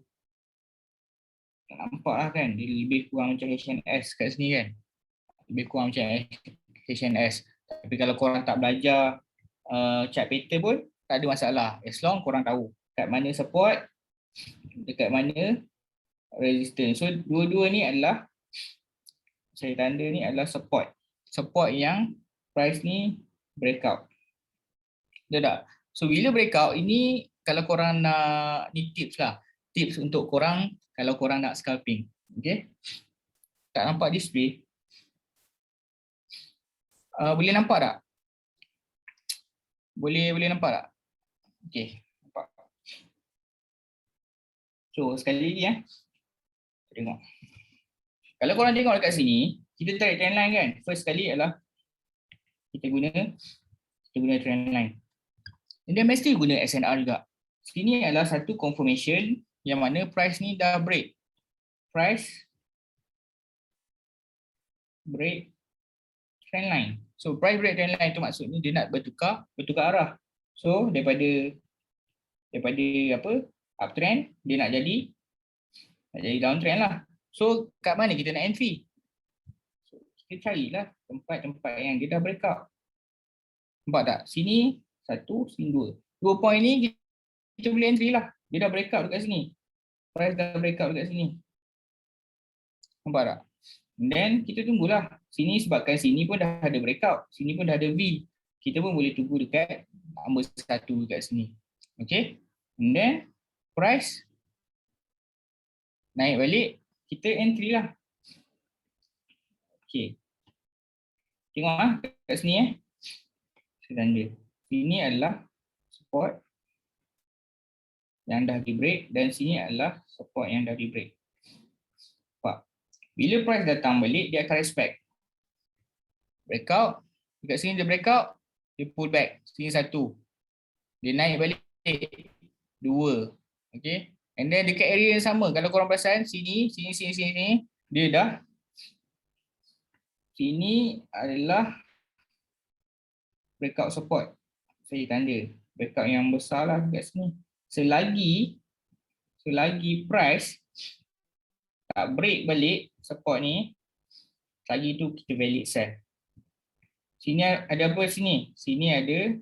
nampak lah kan dia lebih kurang macam HNS kat sini kan. Lebih kurang macam HNS. Tapi kalau korang tak belajar chart pattern pun tak ada masalah. As long korang tahu kat mana support, dekat mana resistance. So dua-dua ni adalah saya tanda ni adalah support. Support yang price ni breakout. Betul tak? So bila breakout ini kalau korang nak ni tips lah. Tips untuk korang kalau korang nak scalping. Okay? Tak nampak display? Boleh nampak tak? Boleh nampak tak? Okay. Nampak. So sekali lagi tengok. Kalau korang tengok dekat sini, kita tarik trendline kan. First sekali adalah kita guna trendline. Dan mesti guna SNR juga. Sini adalah satu confirmation yang mana price ni dah break. Price break trendline. So price break trendline tu maksudnya dia nak bertukar arah. So daripada apa? Uptrend dia nak jadi downtrend lah. So kat mana kita nak entry? So, kita carilah tempat-tempat yang dia dah breakout. Nampak tak? Sini satu, sini dua. 2 point ni kita boleh entry lah. Dia dah breakout dekat sini. Price dah breakout dekat sini. Nampak tak? Dan kita tunggulah. Sini sebabkan sini pun dah ada breakout. Sini pun dah ada V. Kita pun boleh tunggu dekat nombor 1 dekat sini. Okay. And then price naik balik. Kita entry lah. Okay. Tengok kat sini Saya tanda. Sini adalah support yang dah di break dan sini adalah support yang dah di break. Nampak? Bila price datang balik dia akan respect. Breakout, dekat sini dia breakout, dia pull back. Sini satu. Dia naik balik dua. Okay. And then dekat area yang sama, kalau korang perasan sini, dia dah sini adalah breakout support. Saya tanda breakout yang besar lah dekat sini. Selagi price tak break balik support ni, lagi tu kita valid sell. Sini ada apa sini? Sini ada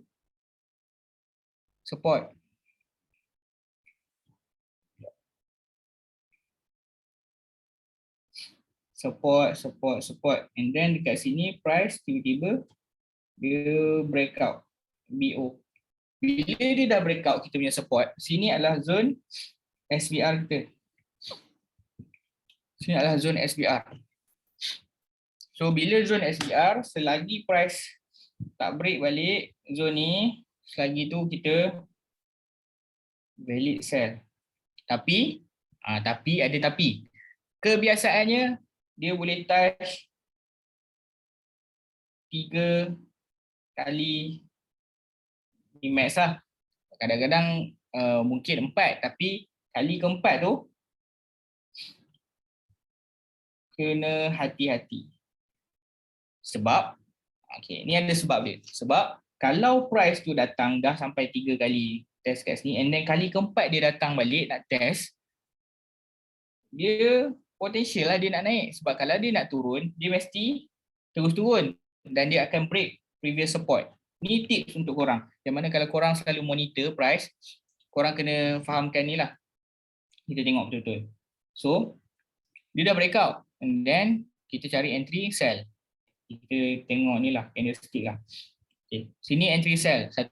support. Support. And then dekat sini price tiba-tiba dia breakout. BO. Bila dia dah breakout kita punya support, sini adalah zone SBR kita. Sini adalah zone SBR. So bila zone SBR, selagi price tak break balik zone ni, selagi tu kita valid sell. Tapi ada tapi. Kebiasaannya dia boleh touch 3 kali max lah. Kadang-kadang mungkin 4, tapi kali keempat tu kena hati-hati. Sebab, ni ada sebab dia. Sebab kalau price tu datang dah sampai 3 kali test kat sini, and then kali keempat dia datang balik nak test, dia potential lah dia nak naik. Sebab kalau dia nak turun, dia mesti terus turun dan dia akan break previous support. Ni tips untuk korang. Yang mana kalau korang selalu monitor price, korang kena fahamkan ni lah. Kita tengok betul-betul. So, dia dah breakout, and then kita cari entry sell. Kita tengok ni lah, candlestick lah. Okay. Sini entry sell, 1.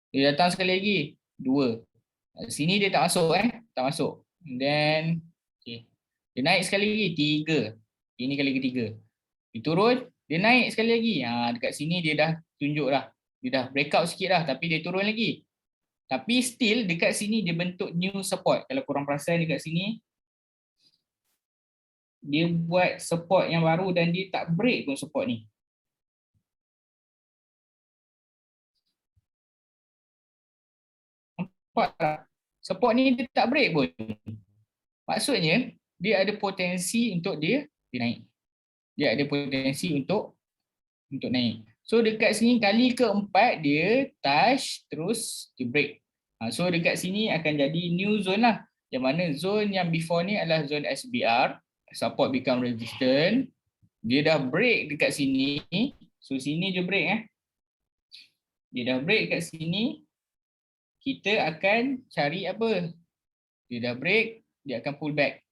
Dia datang sekali lagi, 2. Sini dia tak masuk tak masuk. And then, okay. Dia naik sekali lagi, 3. Ini kali ketiga. Dia turun, dia naik sekali lagi. Dekat sini dia dah tunjuk dah. Dia dah breakout sikit dah, tapi dia turun lagi. Tapi still dekat sini dia bentuk new support. Kalau korang perasan dekat sini, dia buat support yang baru dan dia tak break pun support ni. Nampak tak? Support ni dia tak break pun. Maksudnya, dia ada potensi untuk dia naik. Dia ada potensi untuk naik. So dekat sini kali keempat dia touch terus dia break. So dekat sini akan jadi new zone lah. Yang mana zone yang before ni adalah zone SBR, support become resistant. Dia dah break dekat sini. So sini je break Dia dah break kat sini. Kita akan cari apa? Dia dah break, dia akan pull back.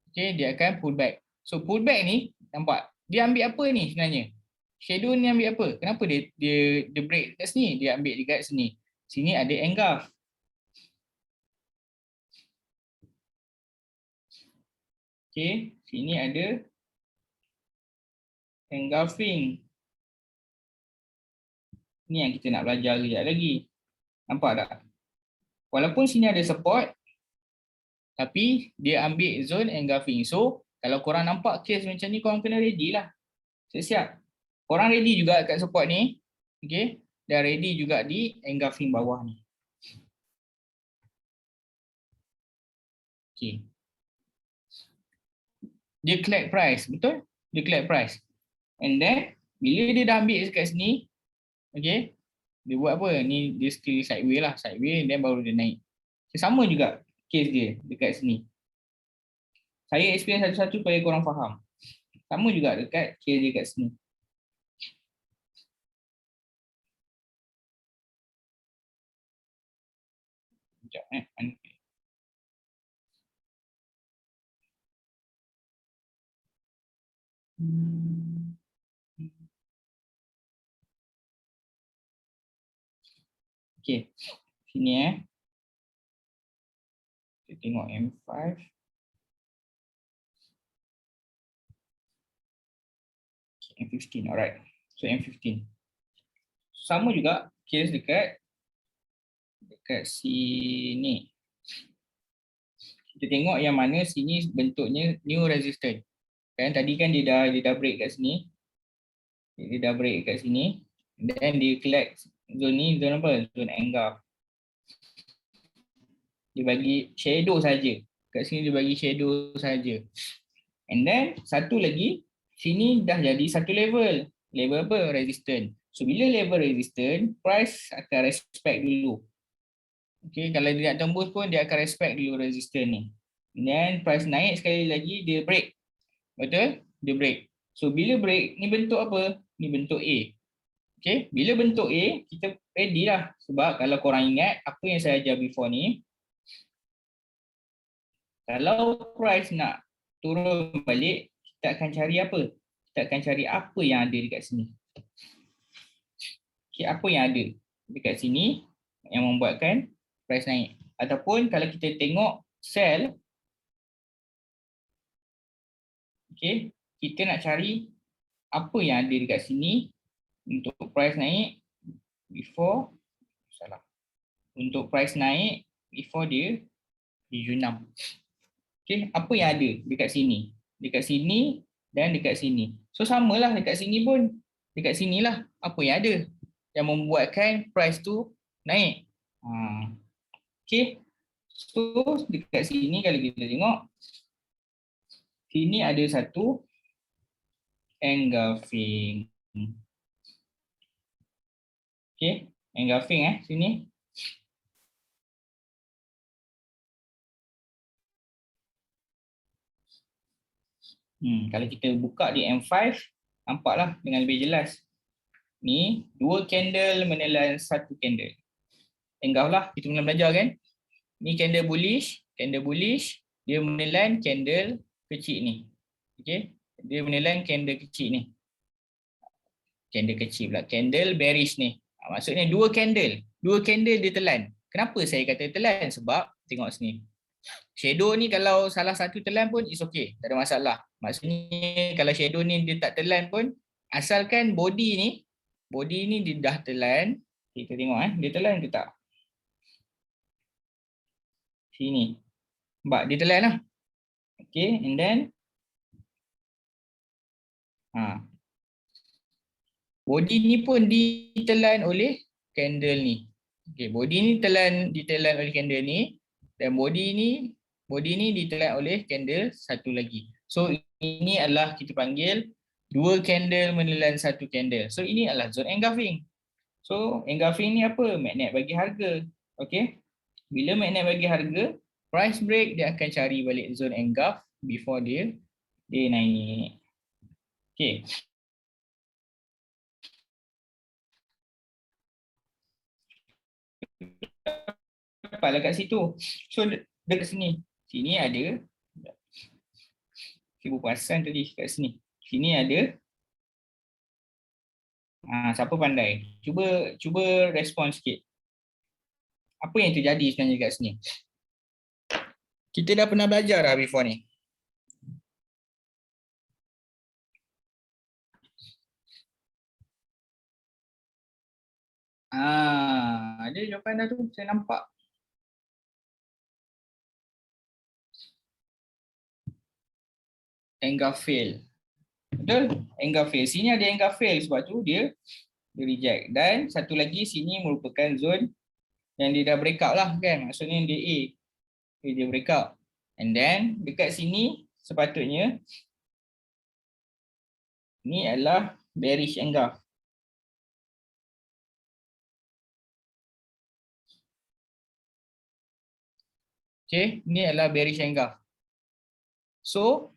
Okay, dia akan pull back. So pull back ni nampak. Dia ambil apa ni sebenarnya? Shadow ni ambil apa? Kenapa dia break kat sini? Dia ambil dekat sini. Sini ada engulf. Okay, sini ada engulfing. Ni yang kita nak belajar kejap lagi. Nampak tak? Walaupun sini ada support, tapi dia ambil zone engulfing. So, kalau korang nampak case macam ni, korang kena ready lah. Siap-siap. Korang ready juga kat support ni. Okay. Dan ready juga di engulfing bawah ni. Okay. Dia collect price. Betul? Dia collect price. And then, bila dia dah ambil kat sini, okay, dia buat apa? Ni dia still sideways lah. Sideways, then baru dia naik. Sama juga case dia dekat sini. Saya explain satu-satu supaya korang faham. Sama juga dekat case dia kat sini. Sekejap Okay, sini kita tengok M5. M15, alright. So M15. Sama juga case dekat sini. Kita tengok yang mana sini bentuknya new resistance. Kan tadi kan dia dah break kat sini. Dia dah break kat sini. Then dia collect zone ni, zone apa? Zone engulf. Dia bagi shadow saja. Kat sini dia bagi shadow saja. And then satu lagi, sini dah jadi satu level. Level apa? Resistance. So bila level resistance, price akan respect dulu. Okay, kalau dia nak tembus pun dia akan respect dulu resistance ni. And then price naik sekali lagi dia break. Betul? Dia break. So bila break, ni bentuk apa? Ni bentuk A. Okay, bila bentuk A, kita ready lah. Sebab kalau korang ingat apa yang saya ajar before ni, kalau price nak turun balik, kita akan cari apa? Kita akan cari apa yang ada dekat sini. Okay, apa yang ada dekat sini yang membuatkan price naik. Ataupun kalau kita tengok sell, okay, kita nak cari apa yang ada dekat sini untuk price naik before, salah. Untuk price naik before dia hijau 6. Okay, apa yang ada dekat sini? Dekat sini dan dekat sini. So samalah dekat sini pun. Dekat sinilah apa yang ada yang membuatkan price tu naik. Okay. So dekat sini kalau kita tengok, sini ada satu engulfing. Okay, engulfing sini. Kalau kita buka di M5, nampaklah dengan lebih jelas. Ni 2 candle menelan 1 candle. Engkau lah, kita mula belajar kan. Ni candle bullish, dia menelan candle kecil ni. Okey, dia menelan candle kecil ni. Candle kecil pula, candle bearish ni. Maksudnya 2 candle dia telan. Kenapa saya kata telan? Sebab tengok sini. Shadow ni kalau salah satu telan pun is okay, tak ada masalah. Maksudnya kalau shadow ni dia tak telan pun, asalkan body ni dia dah telan. Kita tengok dia telan ke tak. Sini. Nampak dia telan lah. Okay, and then body ni pun ditelan oleh candle ni. Okay, body ni ditelan oleh candle ni, dan body ni ditelan oleh candle satu lagi. So ini adalah kita panggil 2 candle menelan 1 candle. So ini adalah zone engulfing. So engulfing ni apa? Magnet bagi harga. Okay. Bila magnet bagi harga, price break dia akan cari balik zone engulf before dia naik. Okay. Dapatlah kat situ. So dekat sini. Sini ada. Saya perasan tadi kat sini. Sini ada. Siapa pandai? Cuba respon sikit. Apa yang terjadi sebenarnya kat sini? Kita dah pernah belajar dah before ni. Ada jawapan dah tu, saya nampak. Engulf fail. Betul? Engulf fail. Sini ada engulf fail sebab tu dia reject. Dan satu lagi sini merupakan zone yang dia dah breakout lah kan. Maksudnya dia A. Dia breakout. And then dekat sini sepatutnya ni adalah bearish engulf. Okay, ni adalah bearish engulf. So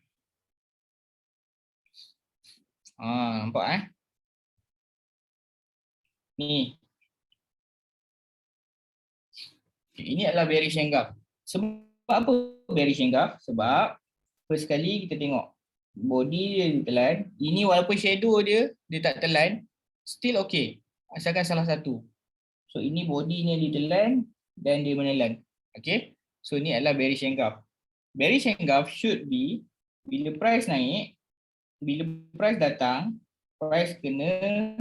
nampak ni. Ini adalah bearish engulf. Sebab apa bearish engulf? Sebab first kali kita tengok body dia telan. Ini walaupun shadow dia tak telan, still okay. Asalkan salah satu. So ini body ni ditelan dan dia menelan. Okay. So ni adalah bearish engulf. Bearish engulf should be bila price naik, bila price datang, price kena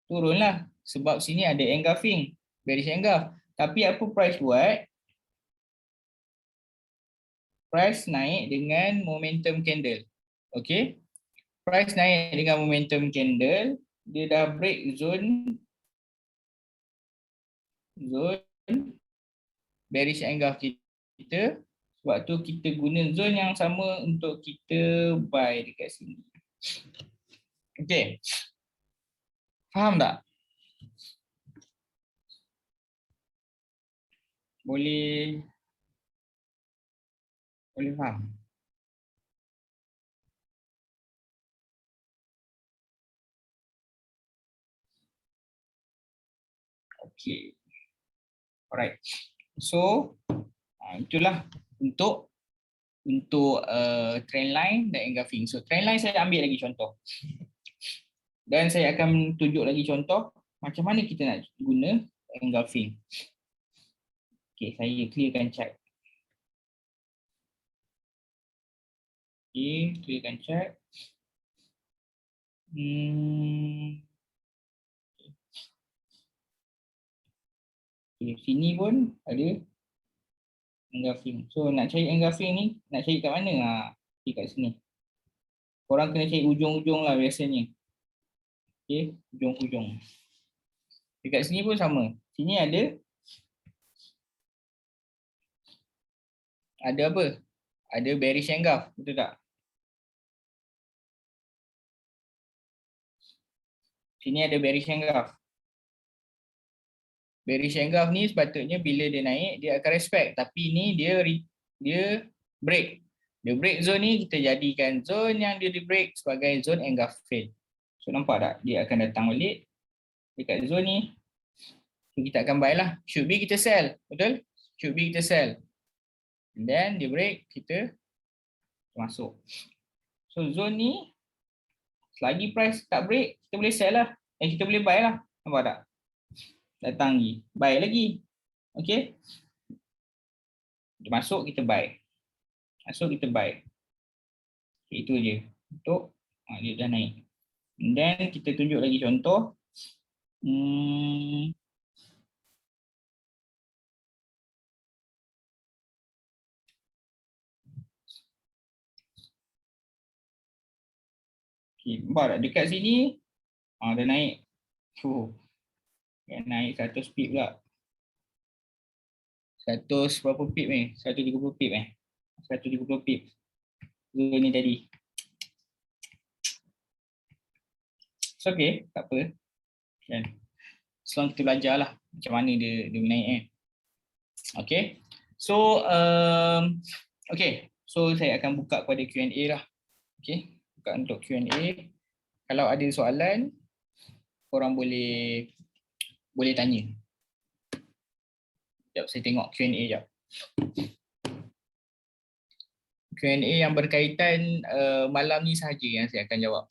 turunlah. Sebab sini ada engulfing, bearish engulf. Tapi apa price buat? Price naik dengan momentum candle. Okay. Price naik dengan momentum candle, dia dah break zone bearish engulf kita. Sebab tu kita guna zone yang sama untuk kita buy dekat sini. Okay. Faham tak? Boleh faham? Okay. Alright. So itulah untuk trend line dan engulfing. So trend line saya ambil lagi contoh. Dan saya akan tunjuk lagi contoh macam mana kita nak guna engulfing. Okay, saya clearkan chart. Okay, clearkan chart. Okay, sini pun ada engulfing. So nak cari engulfing ni, nak cari kat mana? Kat sini. Korang kena cari ujung-ujung lah biasanya. Okay, ujung-ujung. Dekat sini pun sama. Sini ada apa? Ada bearish engulf, betul tak? Sini ada bearish engulf. Bearish engulf ni sepatutnya bila dia naik dia akan respect, tapi ni dia break. Dia break zone ni, kita jadikan zone yang dia di break sebagai zone engulf fail. So nampak tak? Dia akan datang balik dekat zone ni. So, kita akan buy lah. Should be kita sell. Betul? Should be kita sell. And then dia break, kita masuk. So zone ni, selagi price tak break, kita boleh sell lah. Kita boleh buy lah. Nampak tak? Datang lagi. Buy lagi. Okay. Dia masuk, kita buy. Masuk, kita buy. Okay, itu je. Untuk dia dah naik. And then kita tunjuk lagi contoh. Okay, nampak tak? Dekat sini dah naik. Naik 100 pip pula. 100 berapa pip ni? 130 pip 130 pip. Zone ni tadi. So okay, tak apa. Kan? Selama kita belajar lah macam mana dia naik Okay. So okay. So saya akan buka kepada Q&A lah. Okay. Buka untuk Q&A. Kalau ada soalan, korang boleh tanya. Sekejap saya tengok Q&A sekejap. Q&A yang berkaitan malam ni sahaja yang saya akan jawab.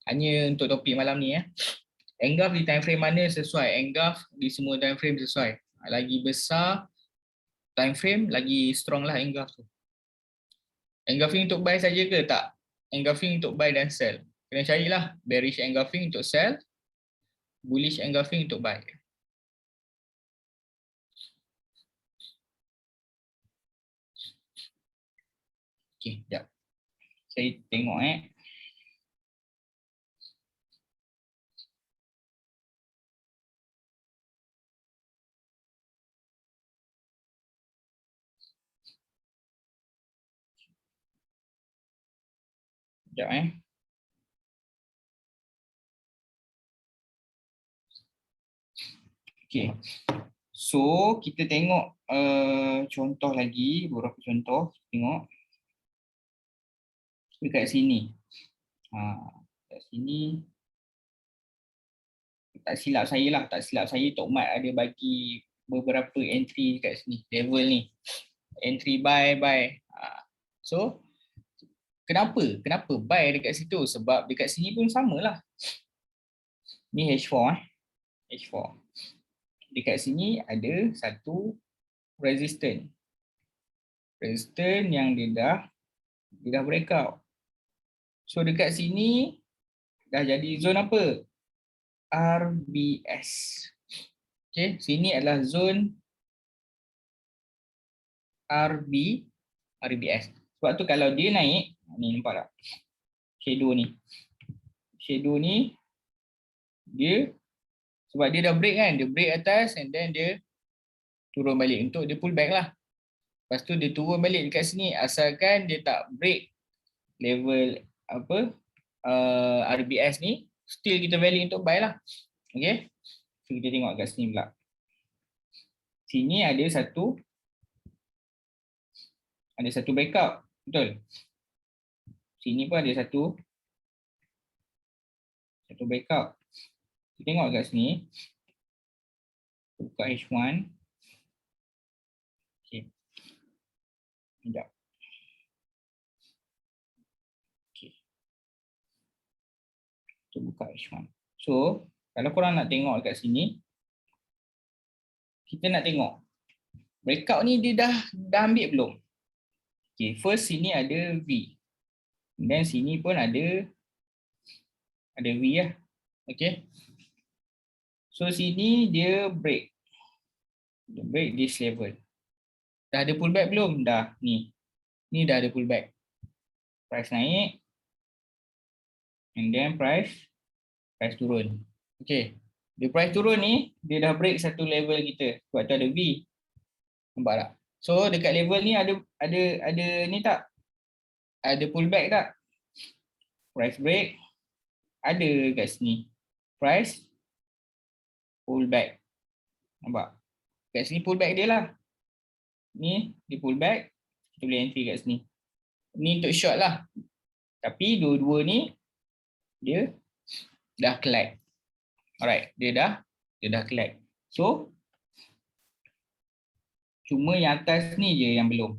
Hanya untuk topik malam ni Engulf di time frame mana sesuai? Engulf di semua time frame sesuai. Lagi besar time frame, lagi strong lah engulf tu. Engulfing untuk buy saja ke? Tak. Engulfing untuk buy dan sell. Kena carilah bearish engulfing untuk sell, bullish engulfing untuk buy. Okey, jap. Saya tengok Sekejap Okay. So kita tengok contoh lagi, beberapa contoh. Tengok dekat sini. Dekat sini tak silap saya Tok Mat ada bagi beberapa entry dekat sini, level ni. Entry buy. So kenapa buy dekat situ? Sebab dekat sini pun samalah. Ni H4 H4. Dekat sini ada satu resistance yang dia dah breakout. So dekat sini dah jadi zone apa? RBS. Okay, sini adalah zone RBS. Sebab tu kalau dia naik, ni nampak tak? Shadow ni dia sebab dia dah break kan, dia break atas and then dia turun balik untuk dia pull back lah. Lepas tu dia turun balik dekat sini asalkan dia tak break level RBS ni, still kita value untuk buy lah. Okay, so kita tengok kat sini pula. Sini ada satu breakout, betul? Sini pun ada satu breakout. Kita tengok kat sini. Buka H1. Okay. Sekejap. Okay. Kita buka H1. So, kalau korang nak tengok kat sini, kita nak tengok breakout ni dia dah ambil belum? Okay, first sini ada V. Dan sini pun ada V lah. Okay. So sini dia break. Dia break this level. Dah ada pullback belum? Dah. Ni dah ada pullback. Price naik. And then price turun. Okay. Dia price turun ni, dia dah break satu level kita. Sebab tu ada V. Nampak tak? So dekat level ni ada ni tak? Ada pullback tak? Price break. Ada kat sini. price pullback. Nampak? Kat sini pullback dia lah. Ni dia pullback, kita boleh entry kat sini. Ni untuk short lah. Tapi dua-dua ni dia dah collect. Alright, dia dah collect. So cuma yang atas ni je yang belum.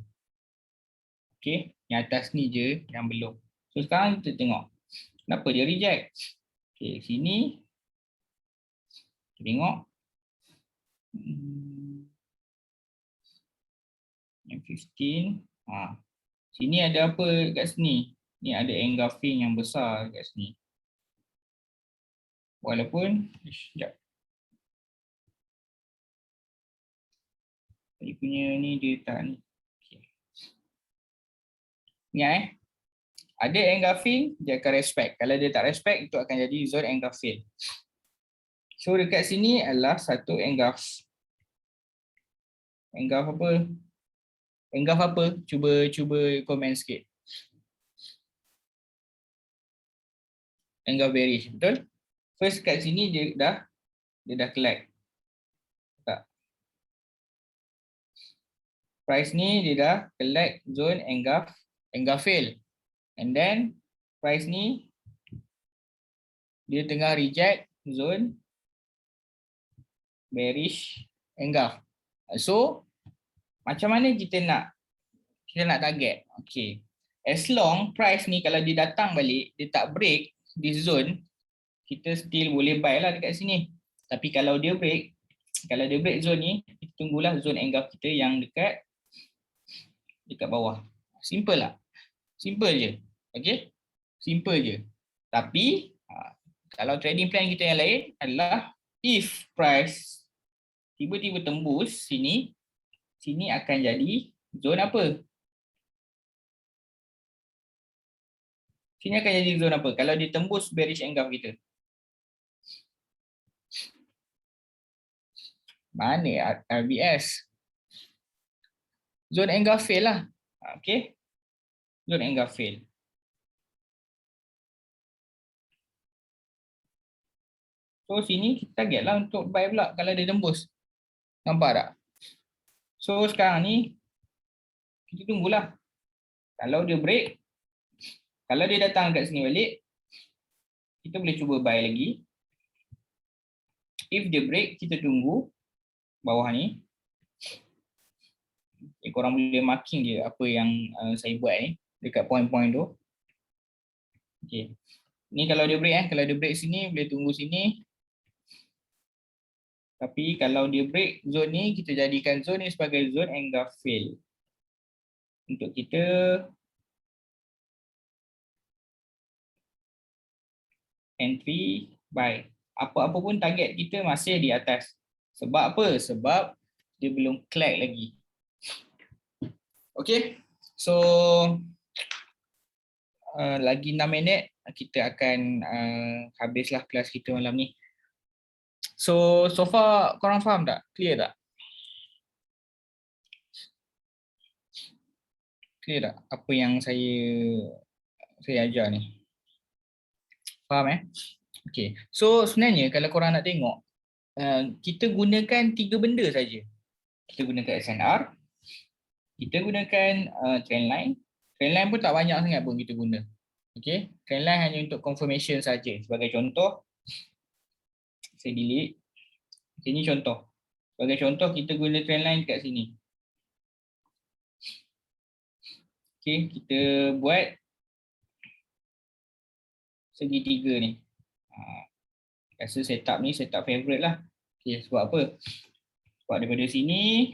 Okay, yang atas ni je yang belum. So sekarang kita tengok kenapa dia reject. Okay, sini kita tengok yang 15. Sini ada apa kat sini? Ni ada engulfing yang besar kat sini. Walaupun sekejap. Tadi punya ni dia tak ni. Okay. Ingat ada engulfing dia akan respect. Kalau dia tak respect itu akan jadi zone engulfing. So dekat sini adalah satu engulf. Engulf apa? Engulf apa? Cuba komen sikit. Engulf bearish, betul? First kat sini dia dah collect. Tak. Price ni dia dah collect zone engulf fail. And then price ni dia tengah reject zone bearish engulf. So macam mana kita nak target? Okay. As long price ni kalau dia datang balik, dia tak break this zone, kita still boleh buy lah dekat sini. Tapi kalau dia break zone ni, kita tunggulah zone engulf kita yang dekat bawah. Simple lah. Simple je. Okay? Simple je. Tapi kalau trading plan kita yang lain adalah if price tiba-tiba tembus sini akan jadi zone apa? Sini akan jadi zone apa? Kalau dia tembus bearish engulf kita. Mana RBS? Zone engulf fail lah. Okay? Zone engulf fail. So sini kita target lah untuk buy pula kalau dia tembus. Nampak tak? So sekarang ni kita tunggulah. Kalau dia break, kalau dia datang kat sini balik, kita boleh cuba buy lagi. If dia break, kita tunggu bawah ni. Korang boleh marking je apa yang saya buat ni dekat point-point tu. Okay. Ni kalau dia break sini boleh tunggu sini. Tapi kalau dia break zone ni, kita jadikan zone ni sebagai zone engulf fail. Untuk kita entry buy. Apa-apa pun target kita masih di atas. Sebab apa? Sebab dia belum collect lagi. Okay. So lagi 6 minit kita akan habislah kelas kita malam ni. So far korang faham tak? Clear tak? Clear tak apa yang saya ajar ni? Faham Okay. So sebenarnya kalau korang nak tengok, kita gunakan 3 benda saja. Kita gunakan SNR, kita gunakan trendline. Trendline pun tak banyak sangat pun kita guna. Okay. Trendline hanya untuk confirmation saja. Sebagai contoh, saya delete. Ini contoh. Sebagai contoh kita guna trendline dekat sini. Okay, kita buat segitiga ni. Rasa setup ni setup favorite lah. Okay, sebab apa? Sebab daripada sini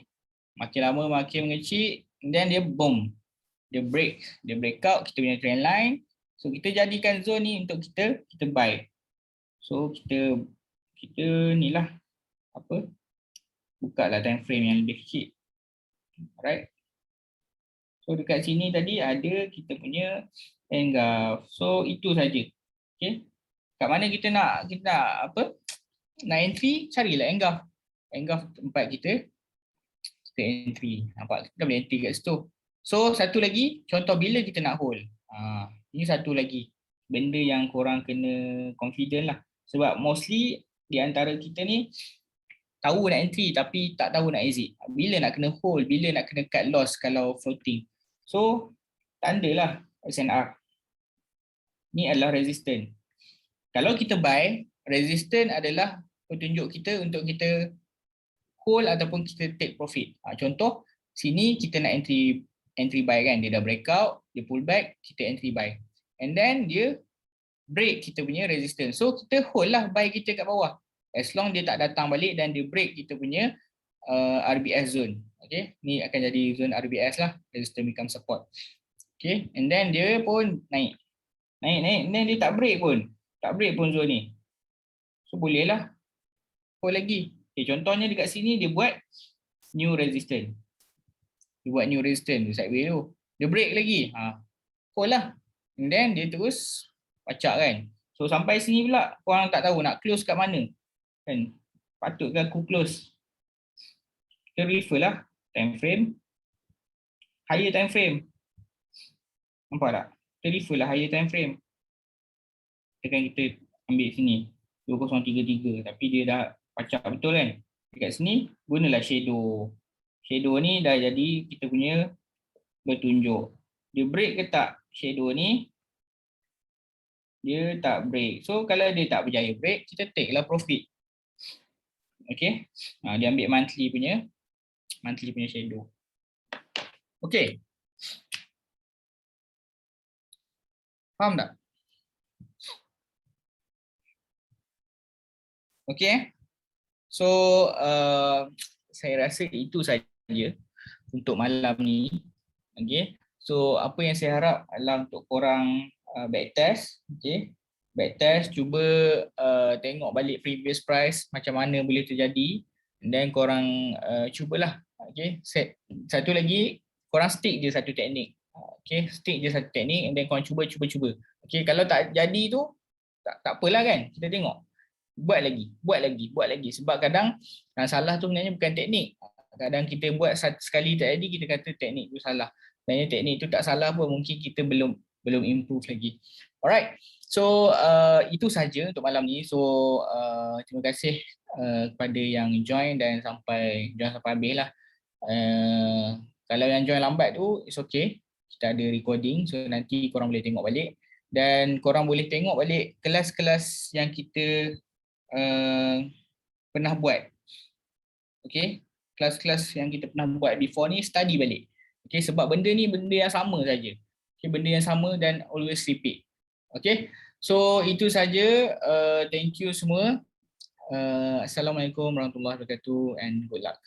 makin lama makin mengecil, then dia boom. Dia breakout kita punya trendline. So kita jadikan zone ni untuk kita buy. So kita ni lah apa? Buka lah time frame yang lebih kecil. Alright. So dekat sini tadi ada kita punya engulf. So itu saja. Okay. Kat mana kita nak apa? Nak entry, carilah engulf. Engulf tempat kita entry. Nampak? Kita boleh entry kat situ. So satu lagi, contoh bila kita nak hold. Ini satu lagi benda yang korang kena confident lah. Sebab mostly di antara kita ni tahu nak entry tapi tak tahu nak exit. Bila nak kena hold, bila nak kena cut loss kalau floating. So, tandalah SNR. Ni adalah resistance. Kalau kita buy, resistance adalah petunjuk kita untuk kita hold ataupun kita take profit. Contoh, sini kita nak entry buy kan, dia dah breakout, dia pull back, kita entry buy. And then dia break kita punya resistance. So kita hold lah buy kita kat bawah. As long dia tak datang balik dan dia break kita punya RBS zone. Okay, ni akan jadi zone RBS lah, resistance become support. Okay, and then dia pun naik. And then dia tak break pun. Tak break pun zone ni. So boleh lah hold lagi. Okay, contohnya dekat sini dia buat new resistance. Dia buat new resistance sideways tu. Dia break lagi. Hold lah. And then dia terus pacak kan. So sampai sini pula korang tak tahu nak close kat mana. Kan? Patut ke aku close? Kita refer lah time frame. Higher time frame. Nampak tak? Kita refer lah higher time frame. Kita ambil sini 2033 tapi dia dah pacak betul kan. Dekat sini gunalah shadow. Shadow ni dah jadi kita punya bertunjuk. Dia break ke tak shadow ni? Dia tak break. So kalau dia tak berjaya break, kita take lah profit. Okay. Dia ambil monthly punya shadow. Okay. Faham tak? Okay. So saya rasa itu saja untuk malam ni. Okay. So apa yang saya harap adalah untuk korang backtest, okay. Backtest, cuba tengok balik previous price macam mana boleh terjadi, and then korang cubalah, okay. Set satu lagi, korang stick je satu teknik, okay. Stick je satu teknik, and then korang cuba, okay. Kalau tak jadi tu tak apalah kan, kita tengok, buat lagi. Sebab kadang yang salah tu sebenarnya bukan teknik. Kadang kita buat sekali tak jadi, kita kata teknik tu salah. Sebenarnya teknik tu tak salah pun, mungkin kita belum improve lagi. Alright. So itu saja untuk malam ni. So terima kasih kepada yang join sampai habis lah. Kalau yang join lambat tu, it's okay. Kita ada recording, so nanti korang boleh tengok balik. Dan korang boleh tengok balik kelas-kelas yang kita pernah buat. Okay. Kelas-kelas yang kita pernah buat before ni, study balik. Okay, sebab benda ni benda yang sama saja. Okay, benda yang sama dan always repeat. Okay, so itu saja. Thank you semua. Assalamualaikum warahmatullahi wabarakatuh and good luck.